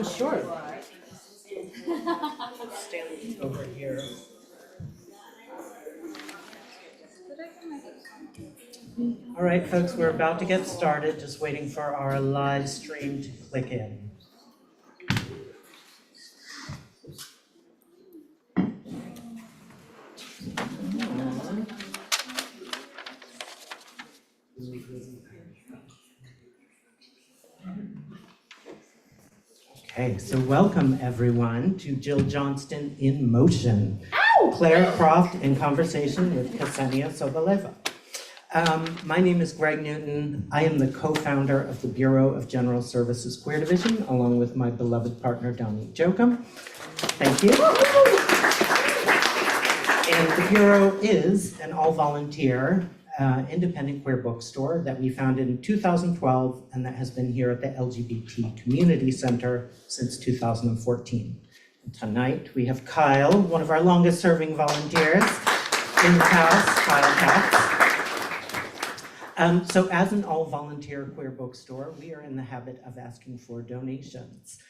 Sure. Stand over here. All right, folks, we're about to get started, just waiting for our live stream to click in. Okay, so welcome everyone to Jill Johnston in Motion. Ow! Clare, Croft in conversation with Ksenia Soboleva. My name is Greg Newton. I am the co-founder of the Bureau of General Services Queer Division, along with my beloved partner, Donnie Jokum. Thank you. And the Bureau is an all-volunteer independent queer bookstore that we founded in 2012 and that has been here at the LGBT Community Center since 2014. And tonight we have Kyle, one of our longest serving volunteers in the house, Kyle Katz. So as an all-volunteer queer bookstore, we are in the habit of asking for donations.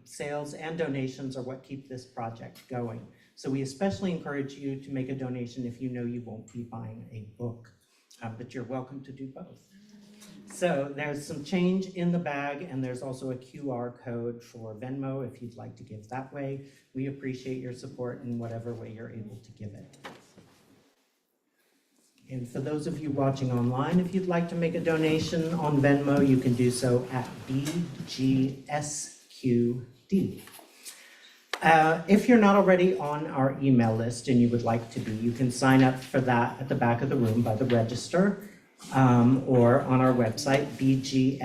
Sales and donations are what keep this project going. So we especially encourage you to make a donation if you know you won't be buying a book, but you're welcome to do both. So there's some change in the bag, and there's also a QR code for Venmo if you'd like to give that way. We appreciate your support in whatever way you're able to give it. And for those of you watching online, if you'd like to make a donation on Venmo, you can do so at BGSQD. If you're not already on our email list and you would like to be, you can sign up for that at the back of the room by the register or on our website, bgsqd.com.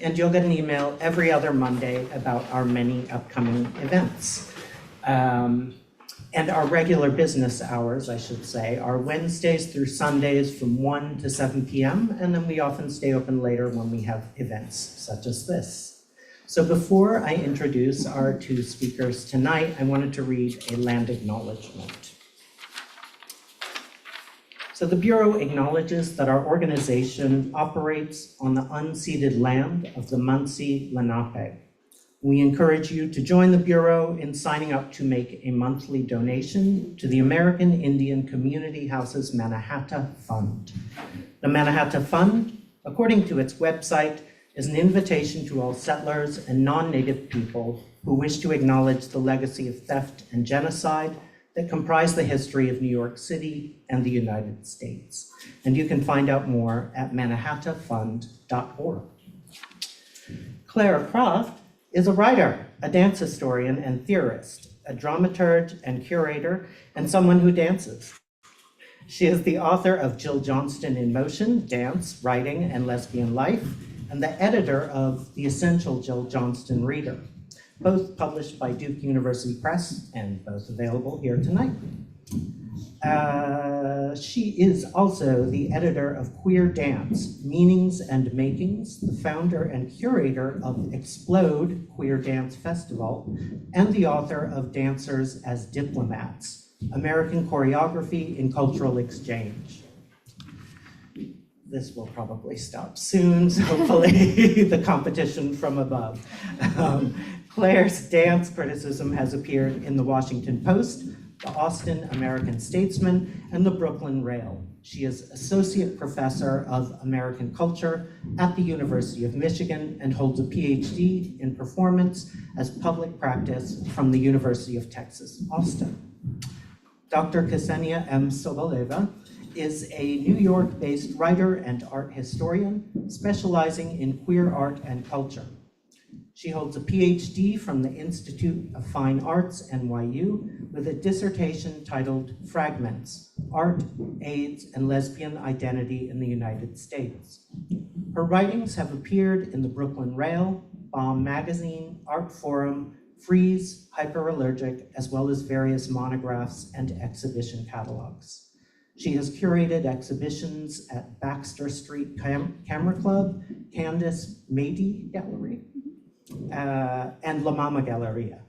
And you'll get an email every other Monday about our many upcoming events. And our regular business hours, I should say, are Wednesdays through Sundays from 1 to 7 p.m. And then we often stay open later when we have events such as this. So before I introduce our two speakers tonight, I wanted to read a land acknowledgement. So the Bureau acknowledges that our organization operates on the unceded land of the Munsee Lenape. We encourage you to join the Bureau in signing up to make a monthly donation to the American Indian Community Houses Mannahatta Fund. The Mannahatta Fund, according to its website, is an invitation to all settlers and non-native people who wish to acknowledge the legacy of theft and genocide that comprise the history of New York City and the United States. And you can find out more at mannahattafund.org. Clare Croft is a writer, a dance historian and theorist, a dramaturge and curator, and someone who dances. She is the author of Jill Johnston in Motion, Dance, Writing, and Lesbian Life, and the editor of The Essential Jill Johnston Reader, both published by Duke University Press and both available here tonight. She is also the editor of Queer Dance, Meanings and Makings, the founder and curator of Explode Queer Dance Festival, and the author of Dancers as Diplomats, American Choreography in Cultural Exchange. This will probably stop soon, so hopefully the competition from above. Clare's dance criticism has appeared in the Washington Post, the Austin American Statesman, and the Brooklyn Rail. She is Associate Professor of American Culture at the University of Michigan and holds a PhD in Performance as Public Practice from the University of Texas, Austin. Dr. Ksenia M. Soboleva is a New York-based writer and art historian specializing in queer art and culture. She holds a PhD from the Institute of Fine Arts, NYU, with a dissertation titled Fragments, Art, AIDS, and Lesbian Identity in the United States. Her writings have appeared in the Brooklyn Rail, Bomb Magazine, Art Forum, Frieze, Hyperallergic, as well as various monographs and exhibition catalogs. She has curated exhibitions at Baxter Street Camera Club, Candace Mady Gallery, and La Mama Galleria.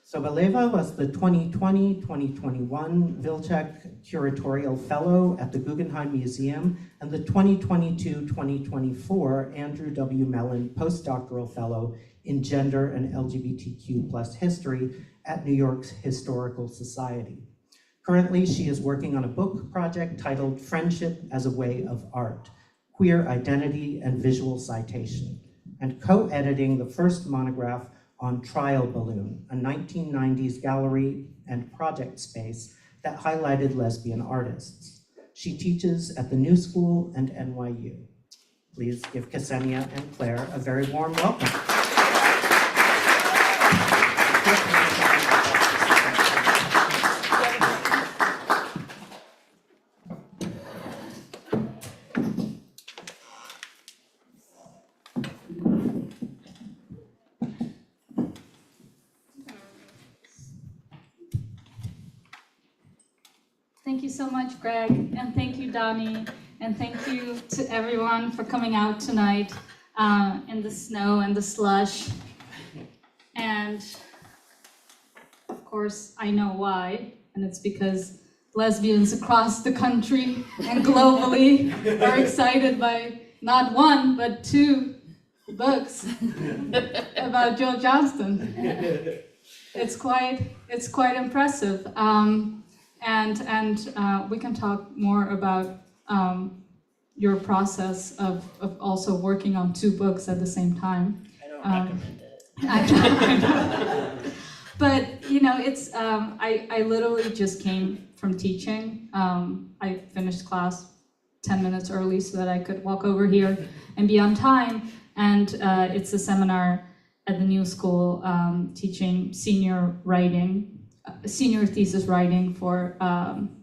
Soboleva was the 2020-2021 Vilcek Curatorial Fellow at the Guggenheim Museum and the 2022-2024 Andrew W. Mellon Postdoctoral Fellow in Gender and LGBTQ+ History at New York's Historical Society. Currently, she is working on a book project titled Friendship as a Way of Art, Queer Identity and Visual Citation, and co-editing the first monograph on Trial Balloon, a 1990s gallery and project space that highlighted lesbian artists. She teaches at the New School and NYU. Please give Ksenia and Clare a very warm welcome. Thank you so much, Greg, and thank you, Donnie, and thank you to everyone for coming out tonight in the snow and the slush. And of course, I know why, and it's because lesbians across the country and globally are excited by not one, but two books about Joe Johnston. It's quite impressive. And we can talk more about your process of also working on two books at the same time. I don't recommend it. I know. But you know, it's I literally just came from teaching. I finished class 10 minutes early so that I could walk over here and be on time. And it's a seminar at the New School teaching senior thesis writing for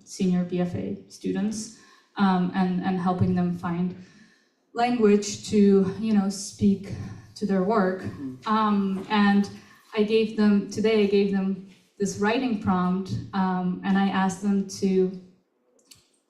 senior BFA students, and helping them find language to, speak to their work. And I gave them this writing prompt, and I asked them to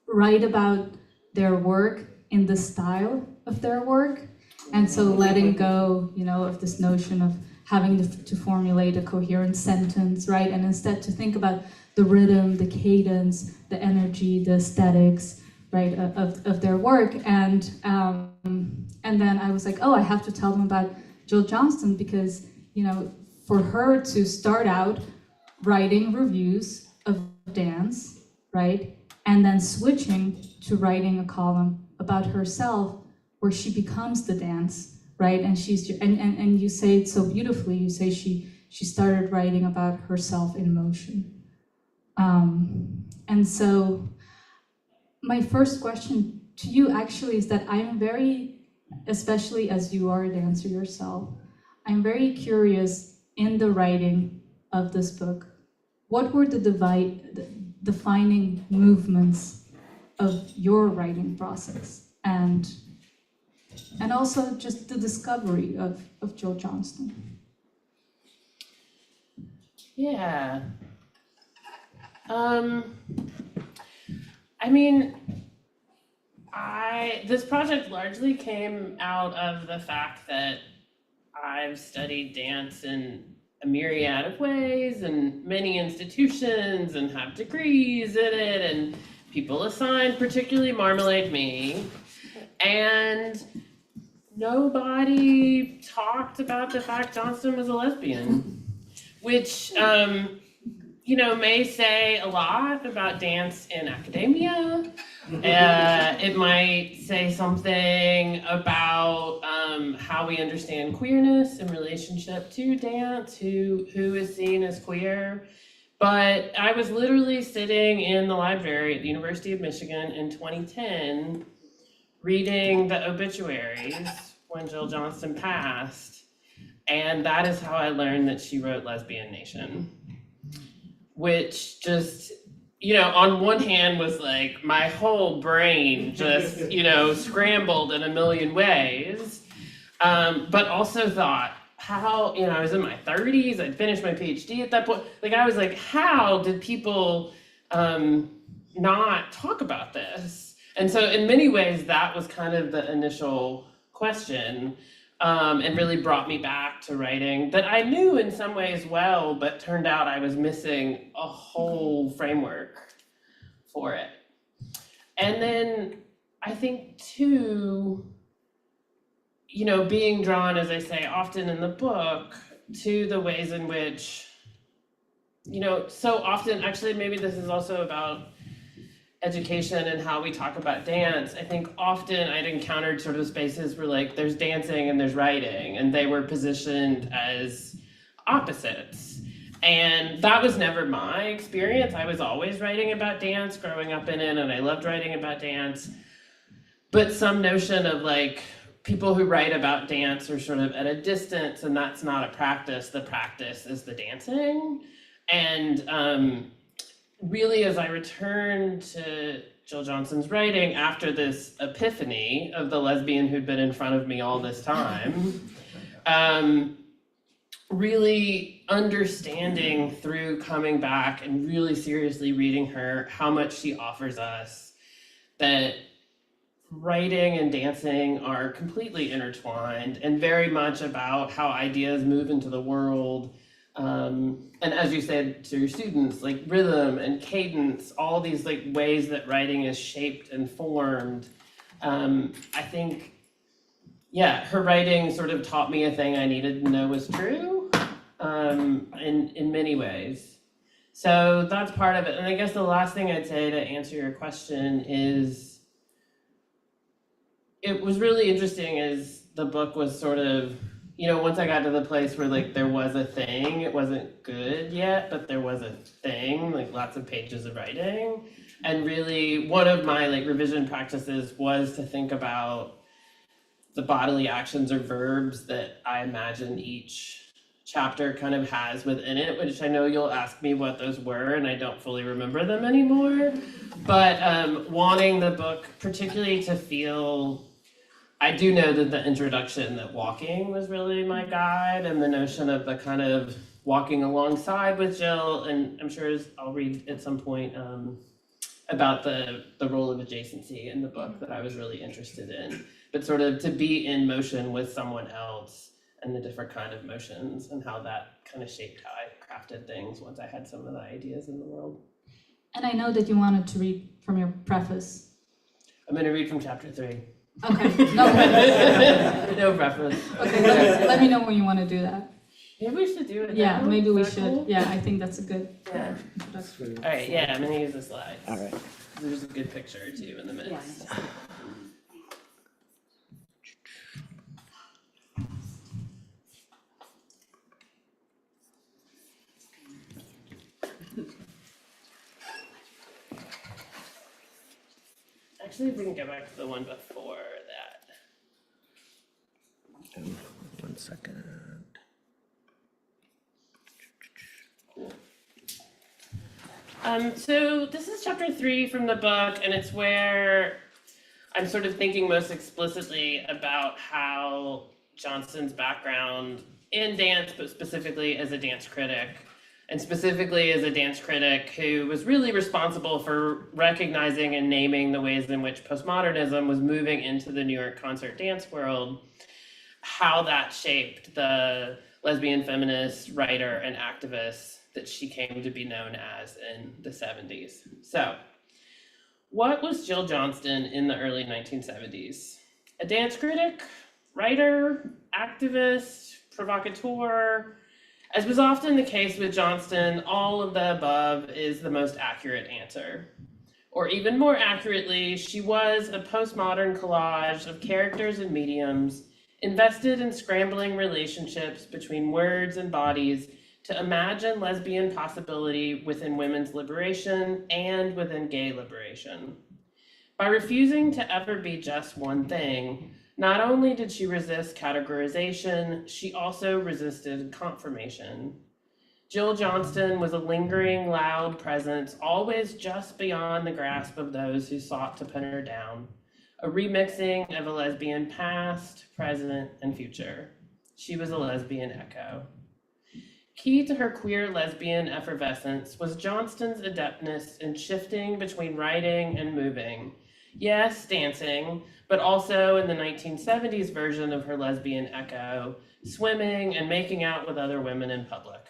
write about their work in the style of their work. And so letting go, of this notion of having to formulate a coherent sentence, right? And instead to think about the rhythm, the cadence, the energy, the aesthetics, right, of their work. And then I was like, oh, I have to tell them about Jill Johnston because, for her to start out writing reviews of dance, right? And then switching to writing a column about herself where she becomes the dance, right? And and you say it so beautifully. You say she started writing about herself in motion. And so my first question to you actually is that I'm very, especially as you are a dancer yourself, I'm very curious in the writing of this book, what were the defining movements of your writing process? And also just the discovery of Joe Johnston. Yeah. I mean, this project largely came out of the fact that I've studied dance in a myriad of ways and many institutions and have degrees in it, and people assigned particularly Marmalade me. And nobody talked about the fact Johnston was a lesbian, which, may say a lot about dance in academia. It might say something about how we understand queerness in relationship to dance, who is seen as queer. But I was literally sitting in the library at the University of Michigan in 2010, reading the obituaries when Jill Johnston passed, and that is how I learned that she wrote Lesbian Nation, which just, on one hand was like my whole brain just, scrambled in a million ways, but also thought, how, I was in my 30s, I'd finished my PhD at that point, I was like, how did people not talk about this? And so in many ways, that was kind of the initial question. and really brought me back to writing that I knew in some ways well, but turned out I was missing a whole framework for it. And then I think too, you know, being drawn, as I say, often in the book, to the ways in which, you know, so often, actually, maybe this is also about education and how we talk about dance. I think often I'd encountered sort of spaces where like there's dancing and there's writing, and they were positioned as opposites. And that was never my experience. I was always writing about dance, growing up in it, and I loved writing about dance. But some notion of like people who write about dance are sort of at a distance, and that's not a practice. The practice is the dancing. And really, as I returned to Jill Johnston's writing after this epiphany of the lesbian who'd been in front of me all this time, really understanding through coming back and really seriously reading her how much she offers us, that writing and dancing are completely intertwined and very much about how ideas move into the world. And as you said to your students, like rhythm and cadence, all these like ways that writing is shaped and formed. I think, yeah, her writing sort of taught me a thing I needed to know was true, in many ways. So that's part of it. And I guess the last thing I'd say to answer your question is, it was really interesting as the book was sort of, you know, once I got to the place where like there was a thing, it wasn't good yet, but there was a thing, like lots of pages of writing. And really one of my like revision practices was to think about the bodily actions or verbs that I imagine each chapter kind of has within it, which I know you'll ask me what those were, and I don't fully remember them anymore. But wanting the book particularly to feel, I do know that the introduction, that walking was really my guide, and the notion of the kind of walking alongside with Jill, and I'm sure I'll read at some point about the role of adjacency in the book that I was really interested in, but sort of to be in motion with someone else and the different kind of motions and how that kind of shaped how I crafted things once I had some of the ideas in the world. And I know that you wanted to read from your preface. I'm going to read from chapter 3. Okay, no. No preface. Okay, let me know when you want to do that. Maybe we should do it Yeah, now. maybe we Is that should. cool? Yeah, I think that's a good Yeah. introduction. All right, yeah, I'm going to use the slides. All right. There's a good picture too in the midst. Actually, if we can go back to the one before that. 1 second. So this is chapter 3 from the book, and it's where I'm sort of thinking most explicitly about how Johnston's background in dance, but specifically as a dance critic, and specifically as a dance critic who was really responsible for recognizing and naming the ways in which postmodernism was moving into the New York concert dance world, how that shaped the lesbian feminist writer and activist that she came to be known as in the 70s. So, what was Jill Johnston in the early 1970s? A dance critic, writer, activist, provocateur. As was often the case with Johnston, all of the above is the most accurate answer. Or even more accurately, she was a postmodern collage of characters and mediums invested in scrambling relationships between words and bodies to imagine lesbian possibility within women's liberation and within gay liberation. By refusing to ever be just one thing, not only did she resist categorization, she also resisted confirmation. Jill Johnston was a lingering, loud presence, always just beyond the grasp of those who sought to pin her down, a remixing of a lesbian past, present, and future. She was a lesbian echo. Key to her queer lesbian effervescence was Johnston's adeptness in shifting between writing and moving, Yes, dancing, but also in the 1970s version of her lesbian echo, swimming and making out with other women in public.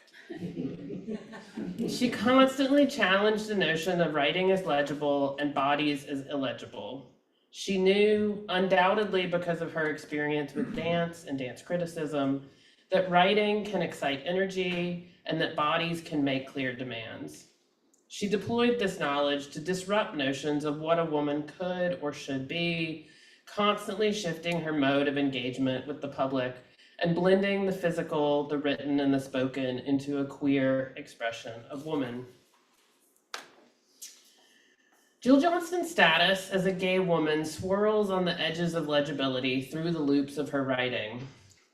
She constantly challenged the notion of writing as legible and bodies as illegible. She knew, undoubtedly because of her experience with dance and dance criticism, that writing can excite energy and that bodies can make clear demands. She deployed this knowledge to disrupt notions of what a woman could or should be, constantly shifting her mode of engagement with the public and blending the physical, the written, and the spoken into a queer expression of woman. Jill Johnston's status as a gay woman swirls on the edges of legibility through the loops of her writing.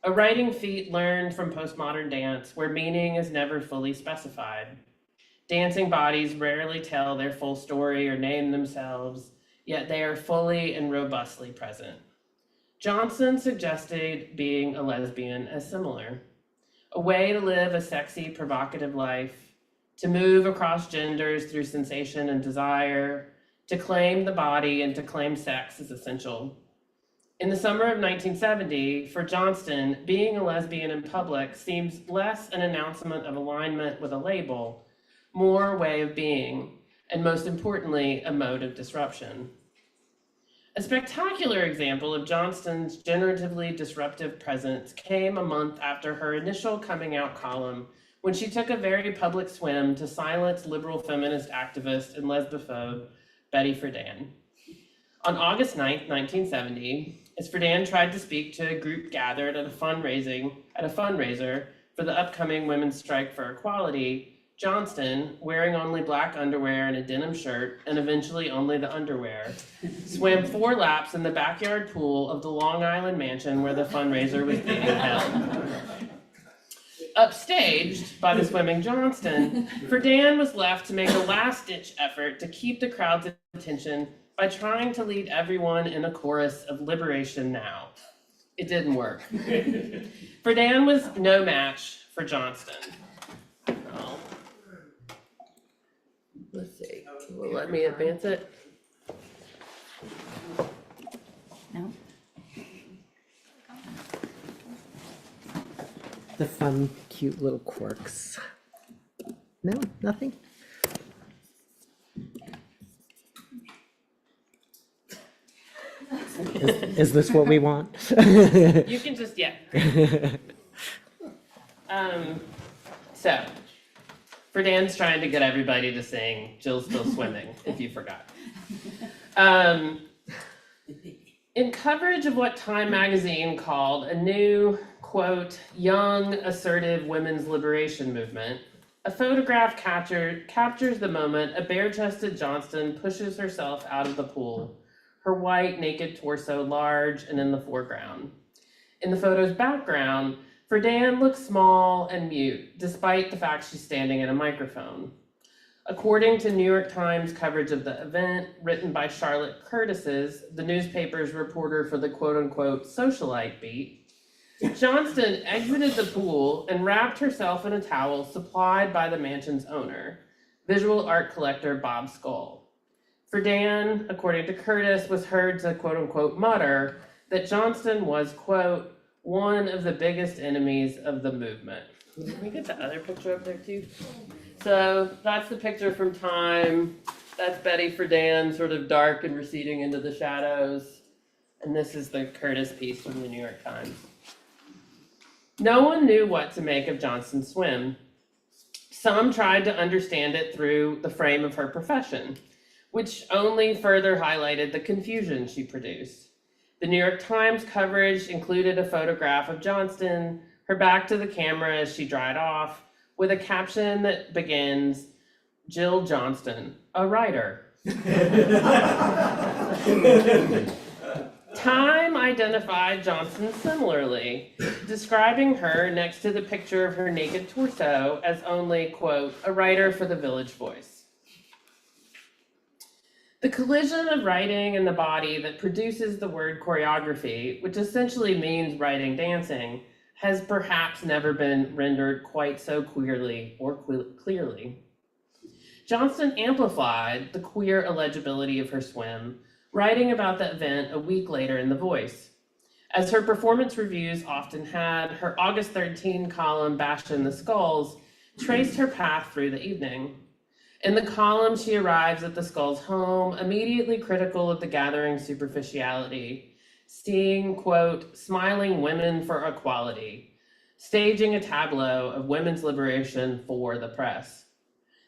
A writing feat learned from postmodern dance where meaning is never fully specified. Dancing bodies rarely tell their full story or name themselves, yet they are fully and robustly present. Johnston suggested being a lesbian as similar, a way to live a sexy, provocative life, to move across genders through sensation and desire, to claim the body and to claim sex is essential. In the summer of 1970, for Johnston, being a lesbian in public seems less an announcement of alignment with a label, more a way of being, and most importantly, a mode of disruption. A spectacular example of Johnston's generatively disruptive presence came a month after her initial coming out column, when she took a very public swim to silence liberal feminist activist and lesbophobe Betty Friedan. On August 9th, 1970, as Friedan tried to speak to a group gathered at a fundraiser for the upcoming Women's Strike for Equality, Johnston, wearing only black underwear and a denim shirt, and eventually only the underwear, swam 4 laps in the backyard pool of the Long Island mansion where the fundraiser was being held. Upstaged by the swimming Johnston, Friedan was left to make a last-ditch effort to keep the crowd's attention by trying to lead everyone in a chorus of liberation now. It didn't work. Friedan was no match for Johnston. Oh. Let's see, will let me advance it? No? The fun, cute little quirks. No, nothing? Is this what we want? You can just, yeah. So, Friedan's trying to get everybody to sing Jill's Still Swimming, if you forgot. In coverage of what Time magazine called a new, quote, young, assertive women's liberation movement, a photograph captures the moment a bare-chested Johnston pushes herself out of the pool, her white, naked torso large and in the foreground. In the photo's background, Friedan looks small and mute, despite the fact she's standing at a microphone. According to New York Times coverage of the event, written by Charlotte Curtis's, the newspaper's reporter for the quote-unquote socialite beat, Johnston exited the pool and wrapped herself in a towel supplied by the mansion's owner, visual art collector Bob Skull. Friedan, according to Curtis, was heard to quote-unquote mutter that Johnston was, quote, one of the biggest enemies of the movement. Can we get the other picture up there too? So that's the picture from Time. That's Betty Friedan, sort of dark and receding into the shadows. And this is the Curtis piece from the New York Times. No one knew what to make of Johnston's swim. Some tried to understand it through the frame of her profession, which only further highlighted the confusion she produced. The New York Times coverage included a photograph of Johnston, her back to the camera as she dried off, with a caption that begins, Jill Johnston, a writer. Time identified Johnston similarly, describing her next to the picture of her naked torso as only, quote, a writer for the Village Voice. The collision of writing and the body that produces the word choreography, which essentially means writing dancing, has perhaps never been rendered quite so queerly or clearly. Johnston amplified the queer illegibility of her swim writing about the event a week later in The Voice. As her performance reviews often had, her August 13 column, Bashing the Skulls, traced her path through the evening. In the column, she arrives at the Skulls' home, immediately critical of the gathering superficiality, seeing, quote, smiling women for equality, staging a tableau of women's liberation for the press.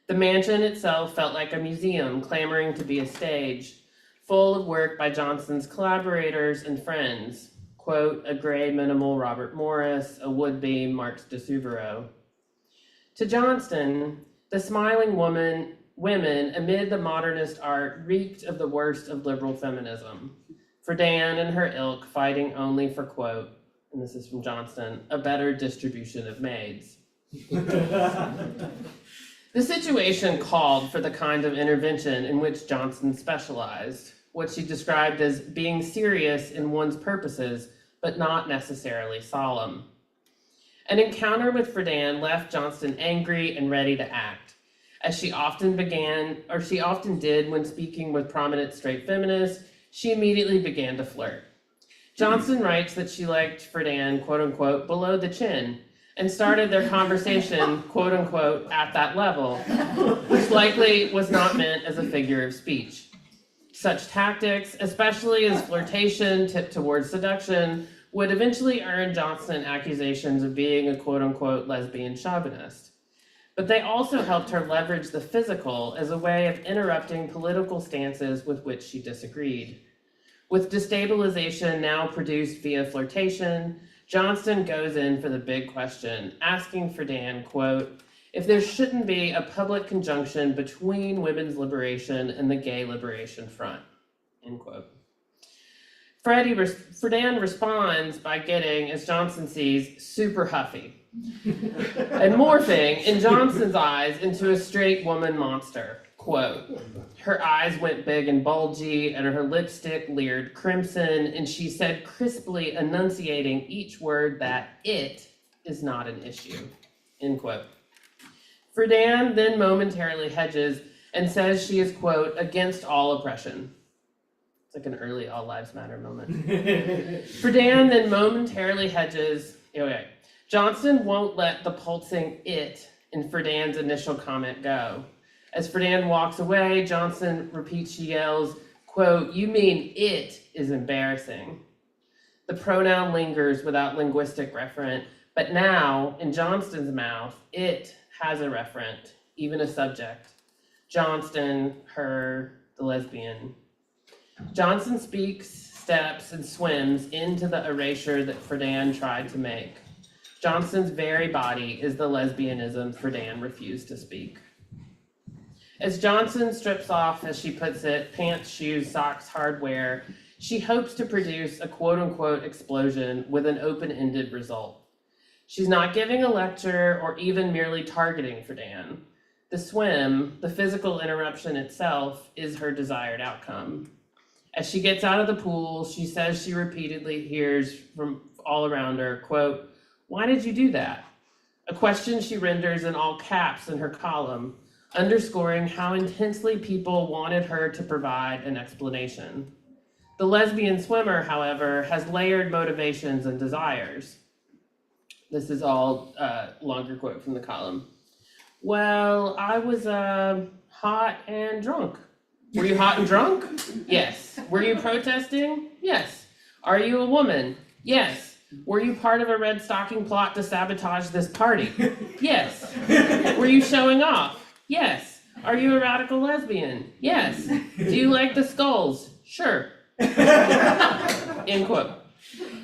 The mansion itself felt like a museum clamoring to be a stage, full of work by Johnston's collaborators and friends, quote, a gray minimal Robert Morris, a would-be Marx de Souvero. To Johnston, the smiling women amid the modernist art reeked of the worst of liberal feminism. Friedan and her ilk fighting only for, quote, and this is from Johnston, a better distribution of maids. The situation called for the kind of intervention in which Johnston specialized, what she described as being serious in one's purposes, but not necessarily solemn. An encounter with Friedan left Johnston angry and ready to act, as she often did when speaking with prominent straight feminists. She immediately began to flirt. Johnston writes that she liked Friedan, quote unquote, below the chin, and started their conversation, quote unquote, at that level, which likely was not meant as a figure of speech. Such tactics, especially as flirtation tipped towards seduction, would eventually earn Johnston accusations of being a quote unquote lesbian chauvinist. But they also helped her leverage the physical as a way of interrupting political stances with which she disagreed. With destabilization now produced via flirtation, Johnston goes in for the big question, asking Friedan, quote, if there shouldn't be a public conjunction between women's liberation and the gay liberation front, end quote. Friedan responds by getting, as Johnston sees, super huffy and morphing, in Johnston's eyes, into a straight woman monster, quote. Her eyes went big and bulgy, and her lipstick leered crimson, and she said crisply, enunciating each word, that it is not an issue, end quote. Friedan then momentarily hedges and says she is, quote, against all oppression. It's like an early All Lives Matter moment. Friedan then momentarily hedges. Okay. Johnston won't let the pulsing it in Friedan's initial comment go. As Friedan walks away, Johnston repeats, she yells, quote, you mean it is embarrassing. The pronoun lingers without linguistic referent, but now, in Johnston's mouth, it has a referent, even a subject. Johnston, her, the lesbian. Johnston speaks, steps, and swims into the erasure that Friedan tried to make. Johnston's very body is the lesbianism Friedan refused to speak. As Johnston strips off, as she puts it, pants, shoes, socks, hardware, she hopes to produce a quote-unquote explosion with an open-ended result. She's not giving a lecture or even merely targeting Friedan. The swim, the physical interruption itself, is her desired outcome. As she gets out of the pool, she says she repeatedly hears from all around her, quote, why did you do that? A question she renders in all caps in her column, underscoring how intensely people wanted her to provide an explanation. The lesbian swimmer, however, has layered motivations and desires. This is all a longer quote from the column. Well, I was hot and drunk. Were you hot and drunk? Yes. Were you protesting? Yes. Are you a woman? Yes. Were you part of a red stocking plot to sabotage this party? Yes. Were you showing off? Yes. Are you a radical lesbian? Yes. Do you like the skulls? Sure. End quote.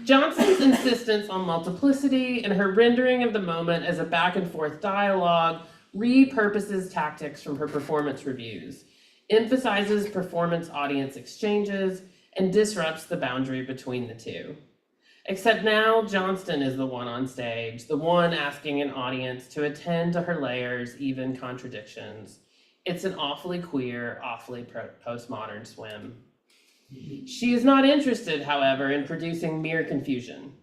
Johnston's insistence on multiplicity and her rendering of the moment as a back and forth dialogue repurposes tactics from her performance reviews, emphasizes performance audience exchanges, and disrupts the boundary between the two. Except now, Johnston is the one on stage, the one asking an audience to attend to her layers, even contradictions. It's an awfully queer, awfully postmodern swim. She is not interested, however, in producing mere confusion.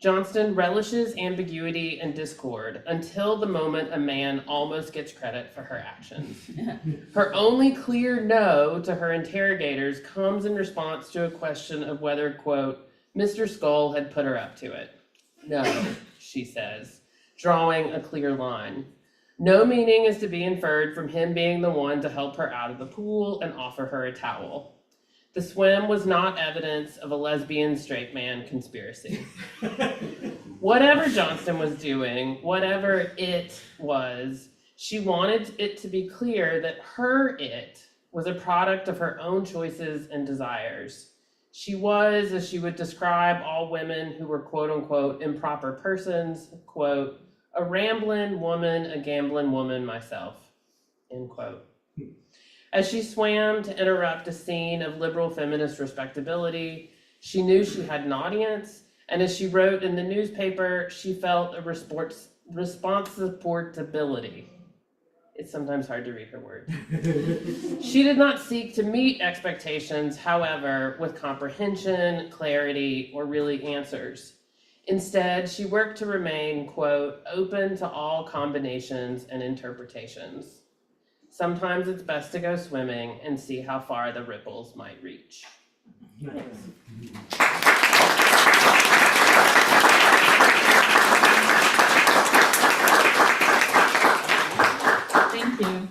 Johnston relishes ambiguity and discord until the moment a man almost gets credit for her actions. Her only clear no to her interrogators comes in response to a question of whether, quote, Mr. Skull had put her up to it. No, she says, drawing a clear line. No meaning is to be inferred from him being the one to help her out of the pool and offer her a towel. The swim was not evidence of a lesbian straight man conspiracy. Whatever Johnston was doing, whatever it was, she wanted it to be clear that her it was a product of her own choices and desires. She was, as she would describe all women who were quote unquote improper persons, quote, a ramblin' woman, a gamblin' woman myself, end quote. As she swam to interrupt a scene of liberal feminist respectability, she knew she had an audience, and as she wrote in the newspaper, she felt a responsibility. It's sometimes hard to read her words. She did not seek to meet expectations, however, with comprehension, clarity, or really answers. Instead, she worked to remain, quote, open to all combinations and interpretations. Sometimes it's best to go swimming and see how far the ripples might reach. Thanks. Thank you.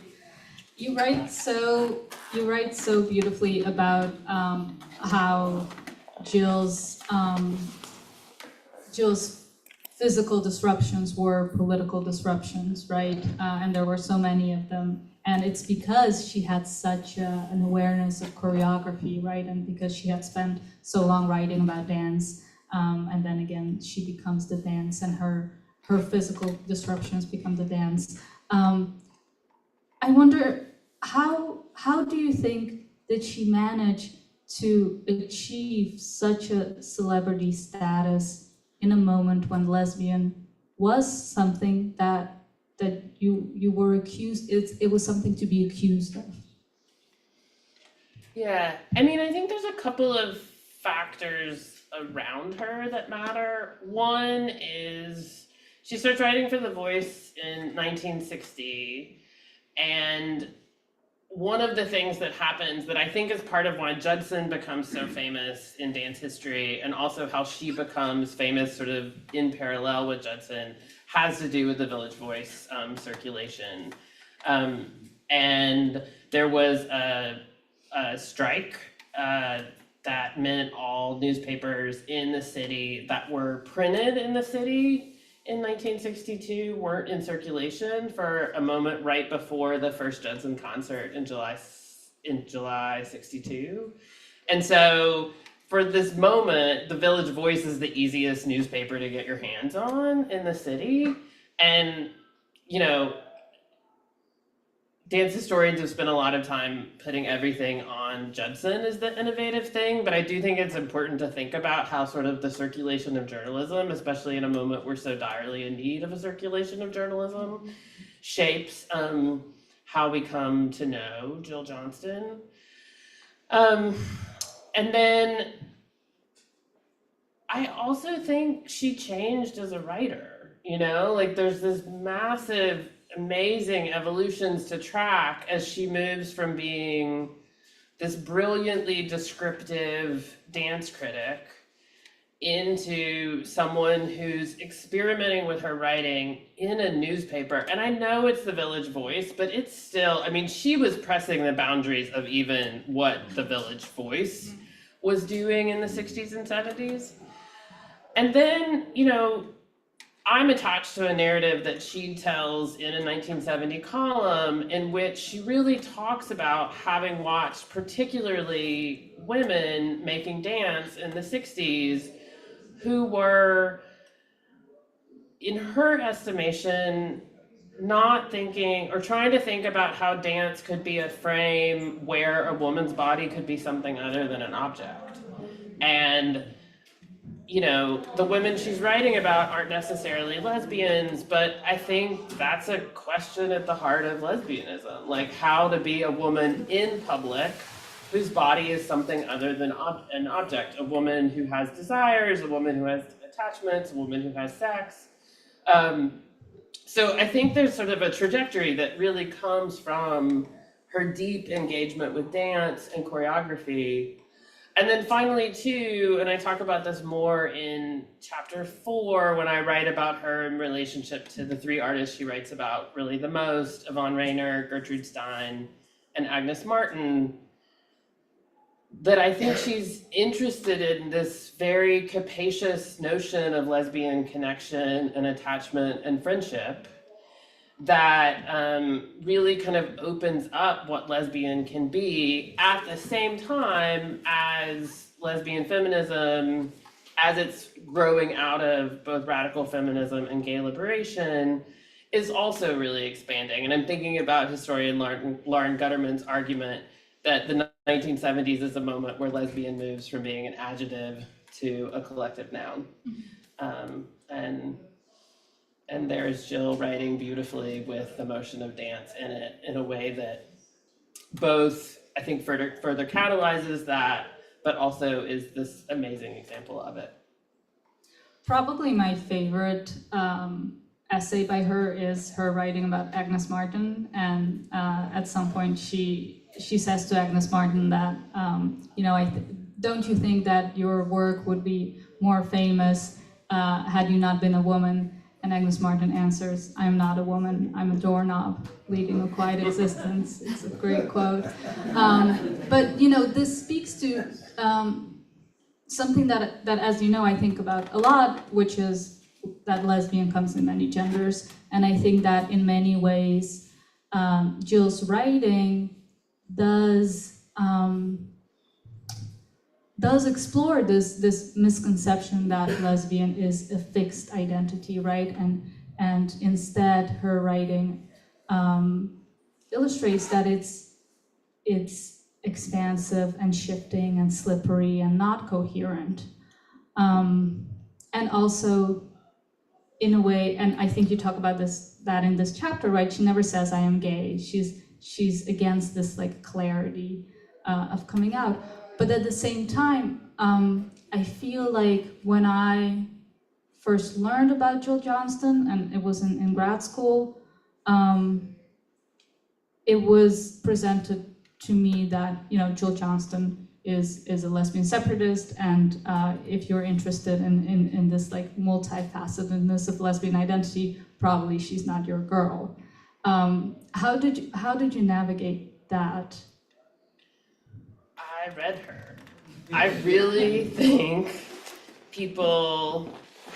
You write so beautifully about how Jill's physical disruptions were political disruptions, right? And there were so many of them. And it's because she had such an awareness of choreography, right? And because she had spent so long writing about dance, and then again, she becomes the dance, and her physical disruptions become the dance. I wonder, how do you think did she manage to achieve such a celebrity status in a moment when lesbian was something that you were accused, it was something to be accused of? Yeah, I mean, I think there's a couple of factors around her that matter. One is she starts writing for The Voice in 1960, and one of the things that happens that I think is part of why Judson becomes so famous in dance history, and also how she becomes famous sort of in parallel with Judson, has to do with the Village Voice circulation. And there was a strike that meant all newspapers in the city that were printed in the city in 1962 weren't in circulation for a moment right before the first Judson concert in July 62. And so for this moment, the Village Voice is the easiest newspaper to get your hands on in the city. And, you know, dance historians have spent a lot of time putting everything on Judson as the innovative thing, but I do think it's important to think about how sort of the circulation of journalism, especially in a moment we're so direly in need of a circulation of journalism, shapes how we come to know Jill Johnston. And then I also think she changed as a writer, you know, like there's this massive, amazing evolutions to track as she moves from being this brilliantly descriptive dance critic into someone who's experimenting with her writing in a newspaper. And I know it's the Village Voice, but it's still, I mean, she was pressing the boundaries of even what the Village Voice was doing in the 60s and 70s. And then, you know, I'm attached to a narrative that she tells in a 1970 column in which she really talks about having watched particularly women making dance in the 60s who were, in her estimation, not thinking or trying to think about how dance could be a frame where a woman's body could be something other than an object. And you know, the women she's writing about aren't necessarily lesbians, but I think that's a question at the heart of lesbianism, like how to be a woman in public whose body is something other than an object, a woman who has desires, a woman who has a attachments, a woman who has sex. So I think there's sort of a trajectory that really comes from her deep engagement with dance and choreography. And then finally too, and I talk about this more in chapter 4 when I write about her in relationship to the 3 artists she writes about really the most, Yvonne Rainer, Gertrude Stein, and Agnes Martin, that I think she's interested in this very capacious notion of lesbian connection and attachment and friendship that really kind of opens up what lesbian can be at the same time as lesbian feminism, as it's growing out of both radical feminism and gay liberation, is also really expanding. And I'm thinking about historian Lauren Gutterman's argument that the 1970s is a moment where lesbian moves from being an adjective to a collective noun. And there's Jill writing beautifully with the motion of dance in it in a way that both, I think, further catalyzes that, but also is this amazing example of it. Probably my favorite essay by her is her writing about Agnes Martin, and at some point she says to Agnes Martin that, don't you think that your work would be more famous had you not been a woman? And Agnes Martin answers, I'm not a woman, I'm a doorknob leading a quiet existence. It's a great quote. But this speaks to something that, as you know, I think about a lot, which is that lesbian comes in many genders. And I think that in many ways, Jill's writing does explore this misconception that lesbian is a fixed identity, right? And instead, her writing illustrates that it's expansive and shifting and slippery and not coherent. And also, in a way, and I think you talk about that in this chapter, right? She never says I am gay. She's against this like clarity of coming out. But at the same time, I feel like when I first learned about Jill Johnston, and it was in grad school, it was presented to me that Jill Johnston is a lesbian separatist, and if you're interested in this like multifacetedness of lesbian identity, probably she's not your girl. How did you navigate that? I read her. I really think people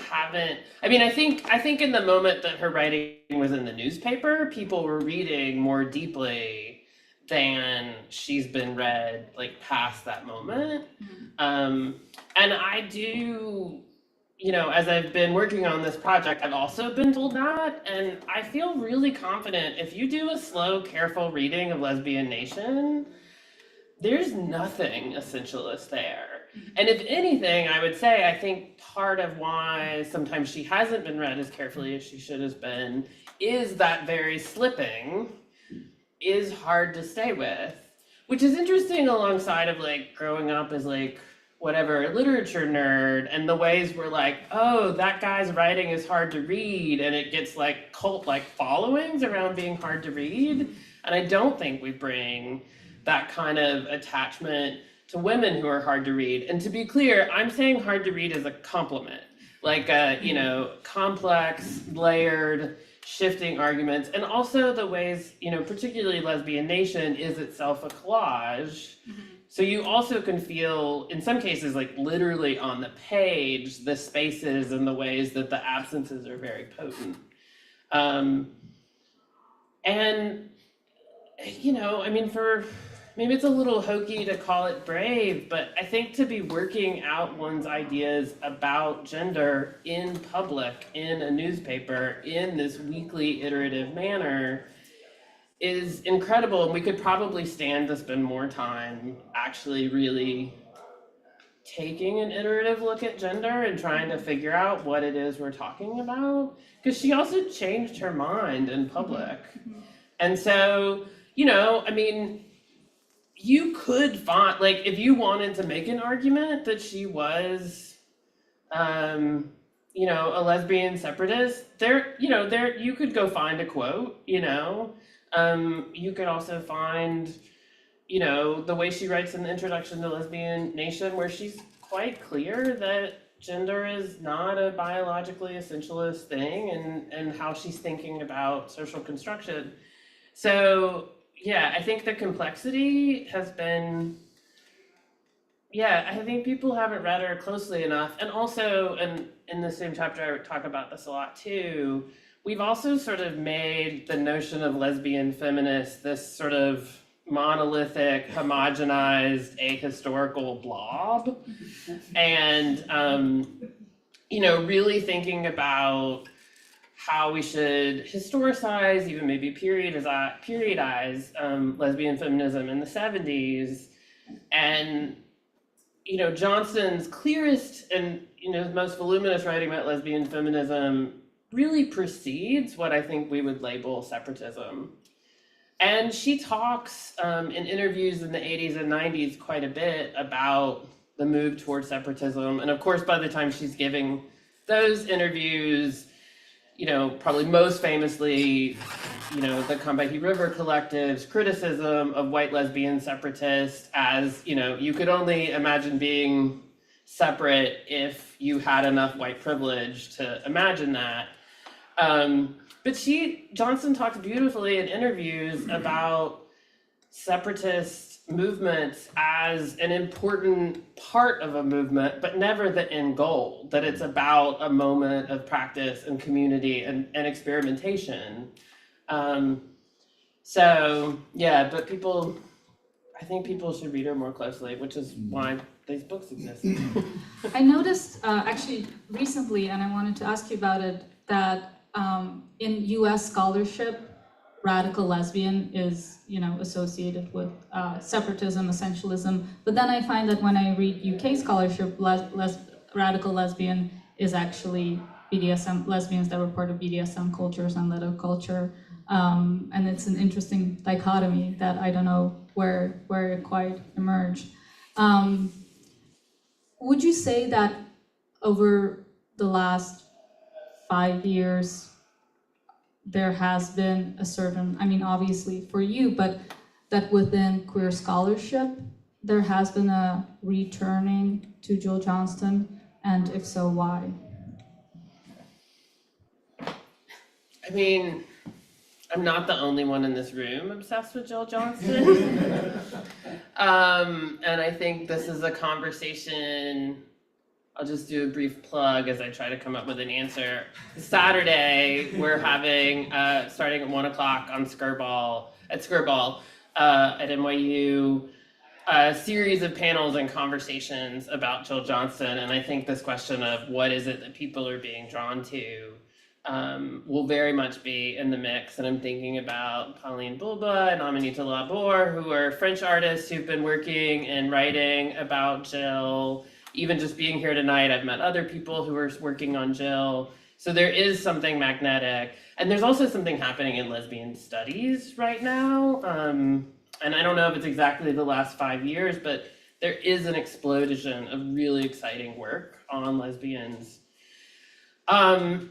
haven't. I mean, I think in the moment that her writing was in the newspaper, people were reading more deeply than she's been read like past that moment. And I do, as I've been working on this project, I've also been told that, and I feel really confident if you do a slow, careful reading of Lesbian Nation, there's nothing essentialist there. And if anything, I would say, I think part of why sometimes she hasn't been read as carefully as she should have been is that very slipping is hard to stay with, which is interesting alongside of like growing up as like whatever literature nerd, and the ways we're like, oh, that guy's writing is hard to read, and it gets like cult like followings around being hard to read. And I don't think we bring that kind of attachment to women who are hard to read. And to be clear, I'm saying hard to read as a compliment, like complex, layered, shifting arguments, and also the ways, particularly Lesbian Nation is itself a collage. So you also can feel, in some cases, like literally on the page, the spaces and the ways that the absences are very potent. Maybe it's a little hokey to call it brave, but I think to be working out one's ideas about gender in public, in a newspaper, in this weekly iterative manner is incredible. And we could probably stand to spend more time actually really taking an iterative look at gender and trying to figure out what it is we're talking about. Because she also changed her mind in public. And so, you could find, like, if you wanted to make an argument that she was you know, a lesbian separatist, you could go find a quote, you know. You could also find, you know, the way she writes in the introduction to Lesbian Nation, where she's quite clear that gender is not a biologically essentialist thing, and how she's thinking about social construction. So yeah, I think the complexity has been, yeah, I think people haven't read her closely enough. And also, and in the same chapter, I talk about this a lot too, we've also sort of made the notion of lesbian feminists this sort of monolithic, homogenized, ahistorical blob. And, you know, really thinking about how we should historicize, even maybe periodize lesbian feminism in the 70s. And, you know, Johnston's clearest and, you know, most voluminous writing about lesbian feminism really precedes what I think we would label separatism. And she talks in interviews in the 80s and 90s quite a bit about the move towards separatism. And of course, by the time she's giving those interviews, you know, probably most famously, you know, the Combahee River Collective's criticism of white lesbian separatists as, you know, you could only imagine being separate if you had enough white privilege to imagine that. But Johnston talks beautifully in interviews about separatist movements as an important part of a movement, but never the end goal, that it's about a moment of practice and community and experimentation. So yeah, but I think people should read her more closely, which is why these books exist. I noticed actually recently, and I wanted to ask you about it, that in US scholarship, radical lesbian is, you know, associated with separatism, essentialism. But then I find that when I read UK scholarship, radical lesbian is actually BDSM, lesbians that were part of BDSM cultures and Leto culture. And it's an interesting dichotomy that I don't know where it quite emerged. Would you say that over the last 5 years, there has been a certain, I mean, obviously for you, but that within queer scholarship, there has been a returning to Jill Johnston, and if so, why? I mean, I'm not the only one in this room obsessed with Jill Johnston. And I think this is a conversation, I'll just do a brief plug as I try to come up with an answer. Saturday, we're having, starting at 1 o'clock on Skirball at NYU, a series of panels and conversations about Jill Johnston. And I think this question of what is it that people are being drawn to will very much be in the mix. And I'm thinking about Pauline Bulba and Amanita Labor, who are French artists who've been working and writing about Jill. Even just being here tonight, I've met other people who are working on Jill. So there is something magnetic. And there's also something happening in lesbian studies right now. And I don't know if it's exactly the last 5 years, but there is an explosion of really exciting work on lesbians. I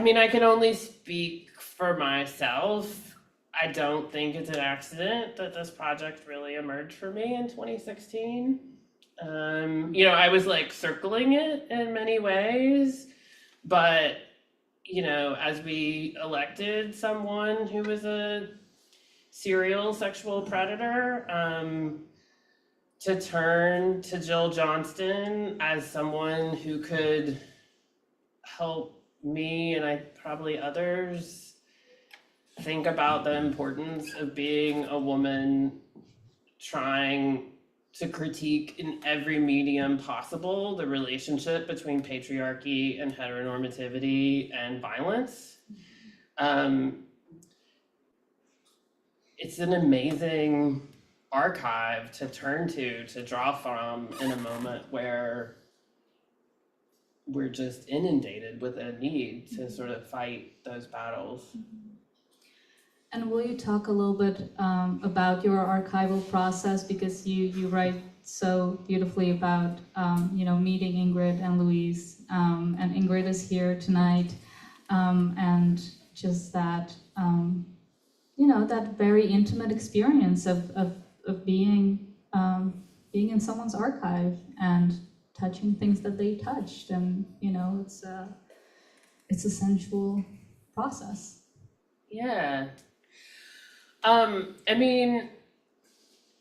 mean, I can only speak for myself. I don't think it's an accident that this project really emerged for me in 2016. You know, I was like circling it in many ways, but, you know, as we elected someone who was a serial sexual predator, to turn to Jill Johnston as someone who could help me and probably others think about the importance of being a woman trying to critique in every medium possible the relationship between patriarchy and heteronormativity and violence. It's an amazing archive to turn to draw from in a moment where we're just inundated with a need to sort of fight those battles. And will you talk a little bit about your archival process, because you write so beautifully about, meeting Ingrid and Louise. And Ingrid is here tonight. And just that, that very intimate experience of being in someone's archive and touching things that they touched. And, it's a sensual process. Yeah.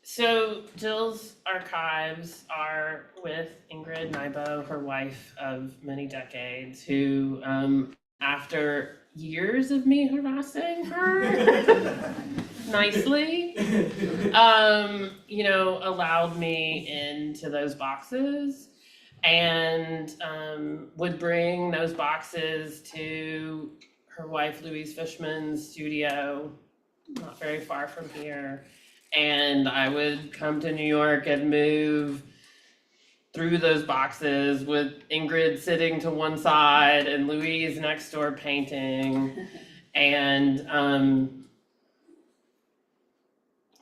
So Jill's archives are with Ingrid Nybo, her wife of many decades, who, after years of me harassing her nicely, allowed me into those boxes and would bring those boxes to her wife Louise Fishman's studio, not very far from here. And I would come to New York and move through those boxes with Ingrid sitting to one side and Louise next door painting. And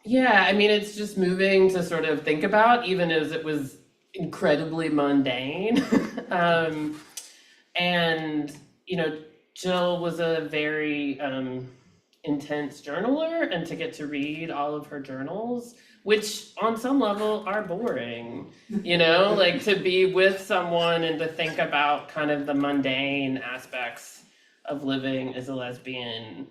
it's just moving to sort of think about, even as it was incredibly mundane. Jill was a very intense journaler, and to get to read all of her journals, which on some level are boring, like to be with someone and to think about kind of the mundane aspects of living as a lesbian.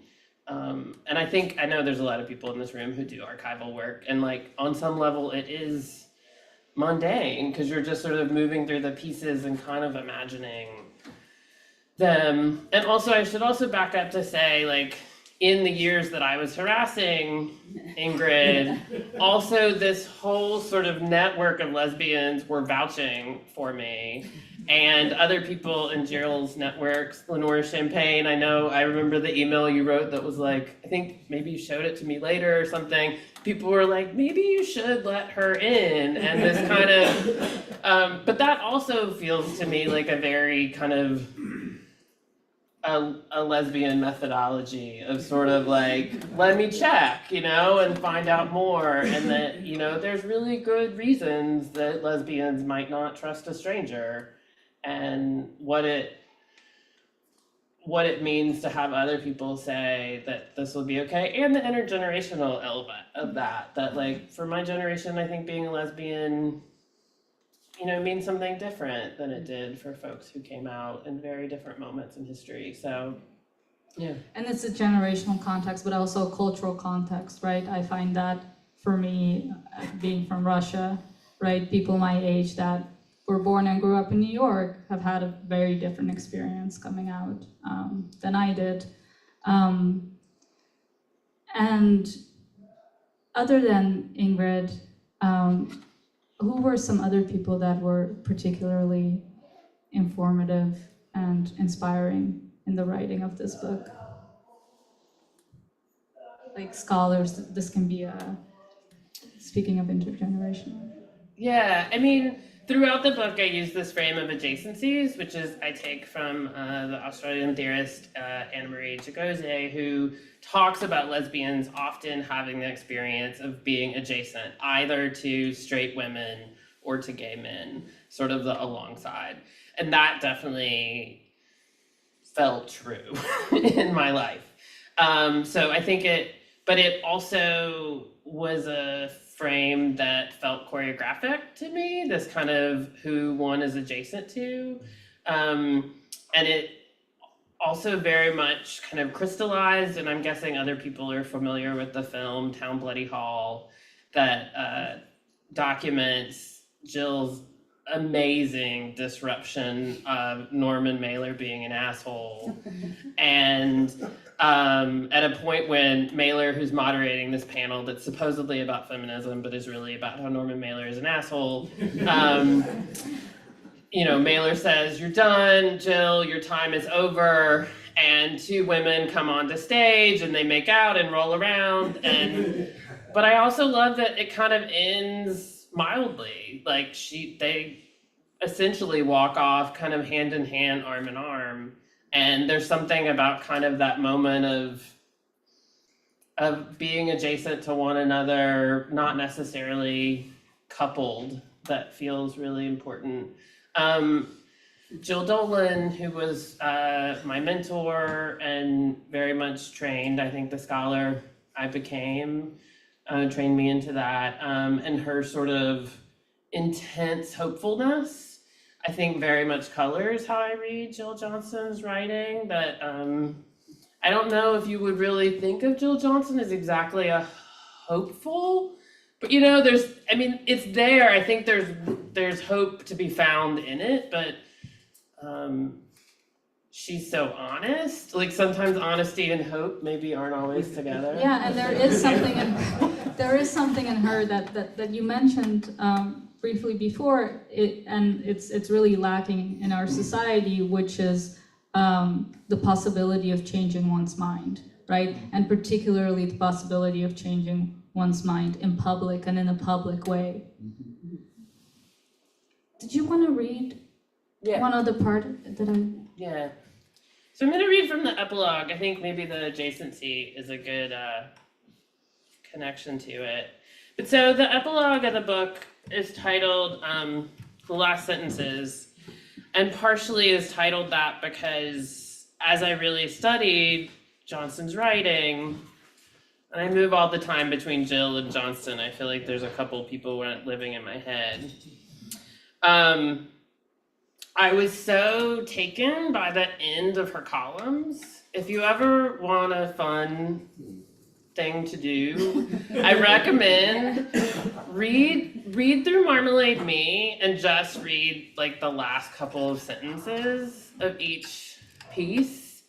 And I know there's a lot of people in this room who do archival work, and like on some level it is mundane because you're just sort of moving through the pieces and kind of imagining them. And also I should also back up to say, like, in the years that I was harassing Ingrid, also this whole sort of network of lesbians were vouching for me. And other people in Gerald's networks, Lenore Champagne, I remember the email you wrote that was like, I think maybe you showed it to me later or something. People were like, maybe you should let her in. And this kind of, but that also feels to me like a very kind of, a lesbian methodology of sort of like, let me check, and find out more. And that, there's really good reasons that lesbians might not trust a stranger, and what it means to have other people say that this will be okay, and the intergenerational element of that like for my generation, I think being a lesbian means something different than it did for folks who came out in very different moments in history. So, yeah. And it's a generational context, but also a cultural context, right? I find that for me, being from Russia, right? People my age that were born and grew up in New York have had a very different experience coming out than I did. And other than Ingrid, who were some other people that were particularly informative and inspiring in the writing of this book? Like scholars, this can be speaking of intergenerational. Yeah, throughout the book I use this frame of adjacencies, which is I take from the Australian theorist Anna-Marie Chagose, who talks about lesbians often having the experience of being adjacent, either to straight women or to gay men, sort of the alongside. And that definitely felt true in my life. So I think but it also was a frame that felt choreographic to me, this kind of who one is adjacent to. And it also very much kind of crystallized, and I'm guessing other people are familiar with the film Town Bloody Hall, that documents Jill's amazing disruption of Norman Mailer being an asshole. And at a point when Mailer, who's moderating this panel that's supposedly about feminism, but is really about how Norman Mailer is an asshole, Mailer says, "You're done, Jill, your time is over." And two women come onto stage and they make out and roll around. But I also love that it kind of ends mildly. Like they essentially walk off kind of hand in hand, arm in arm. And there's something about kind of that moment of being adjacent to one another, not necessarily coupled that feels really important. Jill Dolan, who was my mentor and very much trained, I think the scholar I became, trained me into that, and her sort of intense hopefulness, I think very much colors how I read Jill Johnston's writing. That I don't know if you would really think of Jill Johnston as exactly a hopeful, but it's there. I think there's hope to be found in it, but she's so honest. Like sometimes honesty and hope maybe aren't always together. Yeah, and there is something in her that you mentioned briefly before, and it's really lacking in our society, which is the possibility of changing one's mind, right? And particularly the possibility of changing one's mind in public and in a public way. Did you want to read one other part that I... Yeah. So I'm going to read from the epilogue. I think maybe the adjacency is a good connection to it. But so the epilogue of the book is titled The Last Sentences, and partially is titled that because as I really studied Johnston's writing, and I move all the time between Jill and Johnston, I feel like there's a couple people living in my head. I was so taken by the end of her columns. If you ever want a fun thing to do, I recommend read through Marmalade Me and just read like the last couple of sentences of each piece.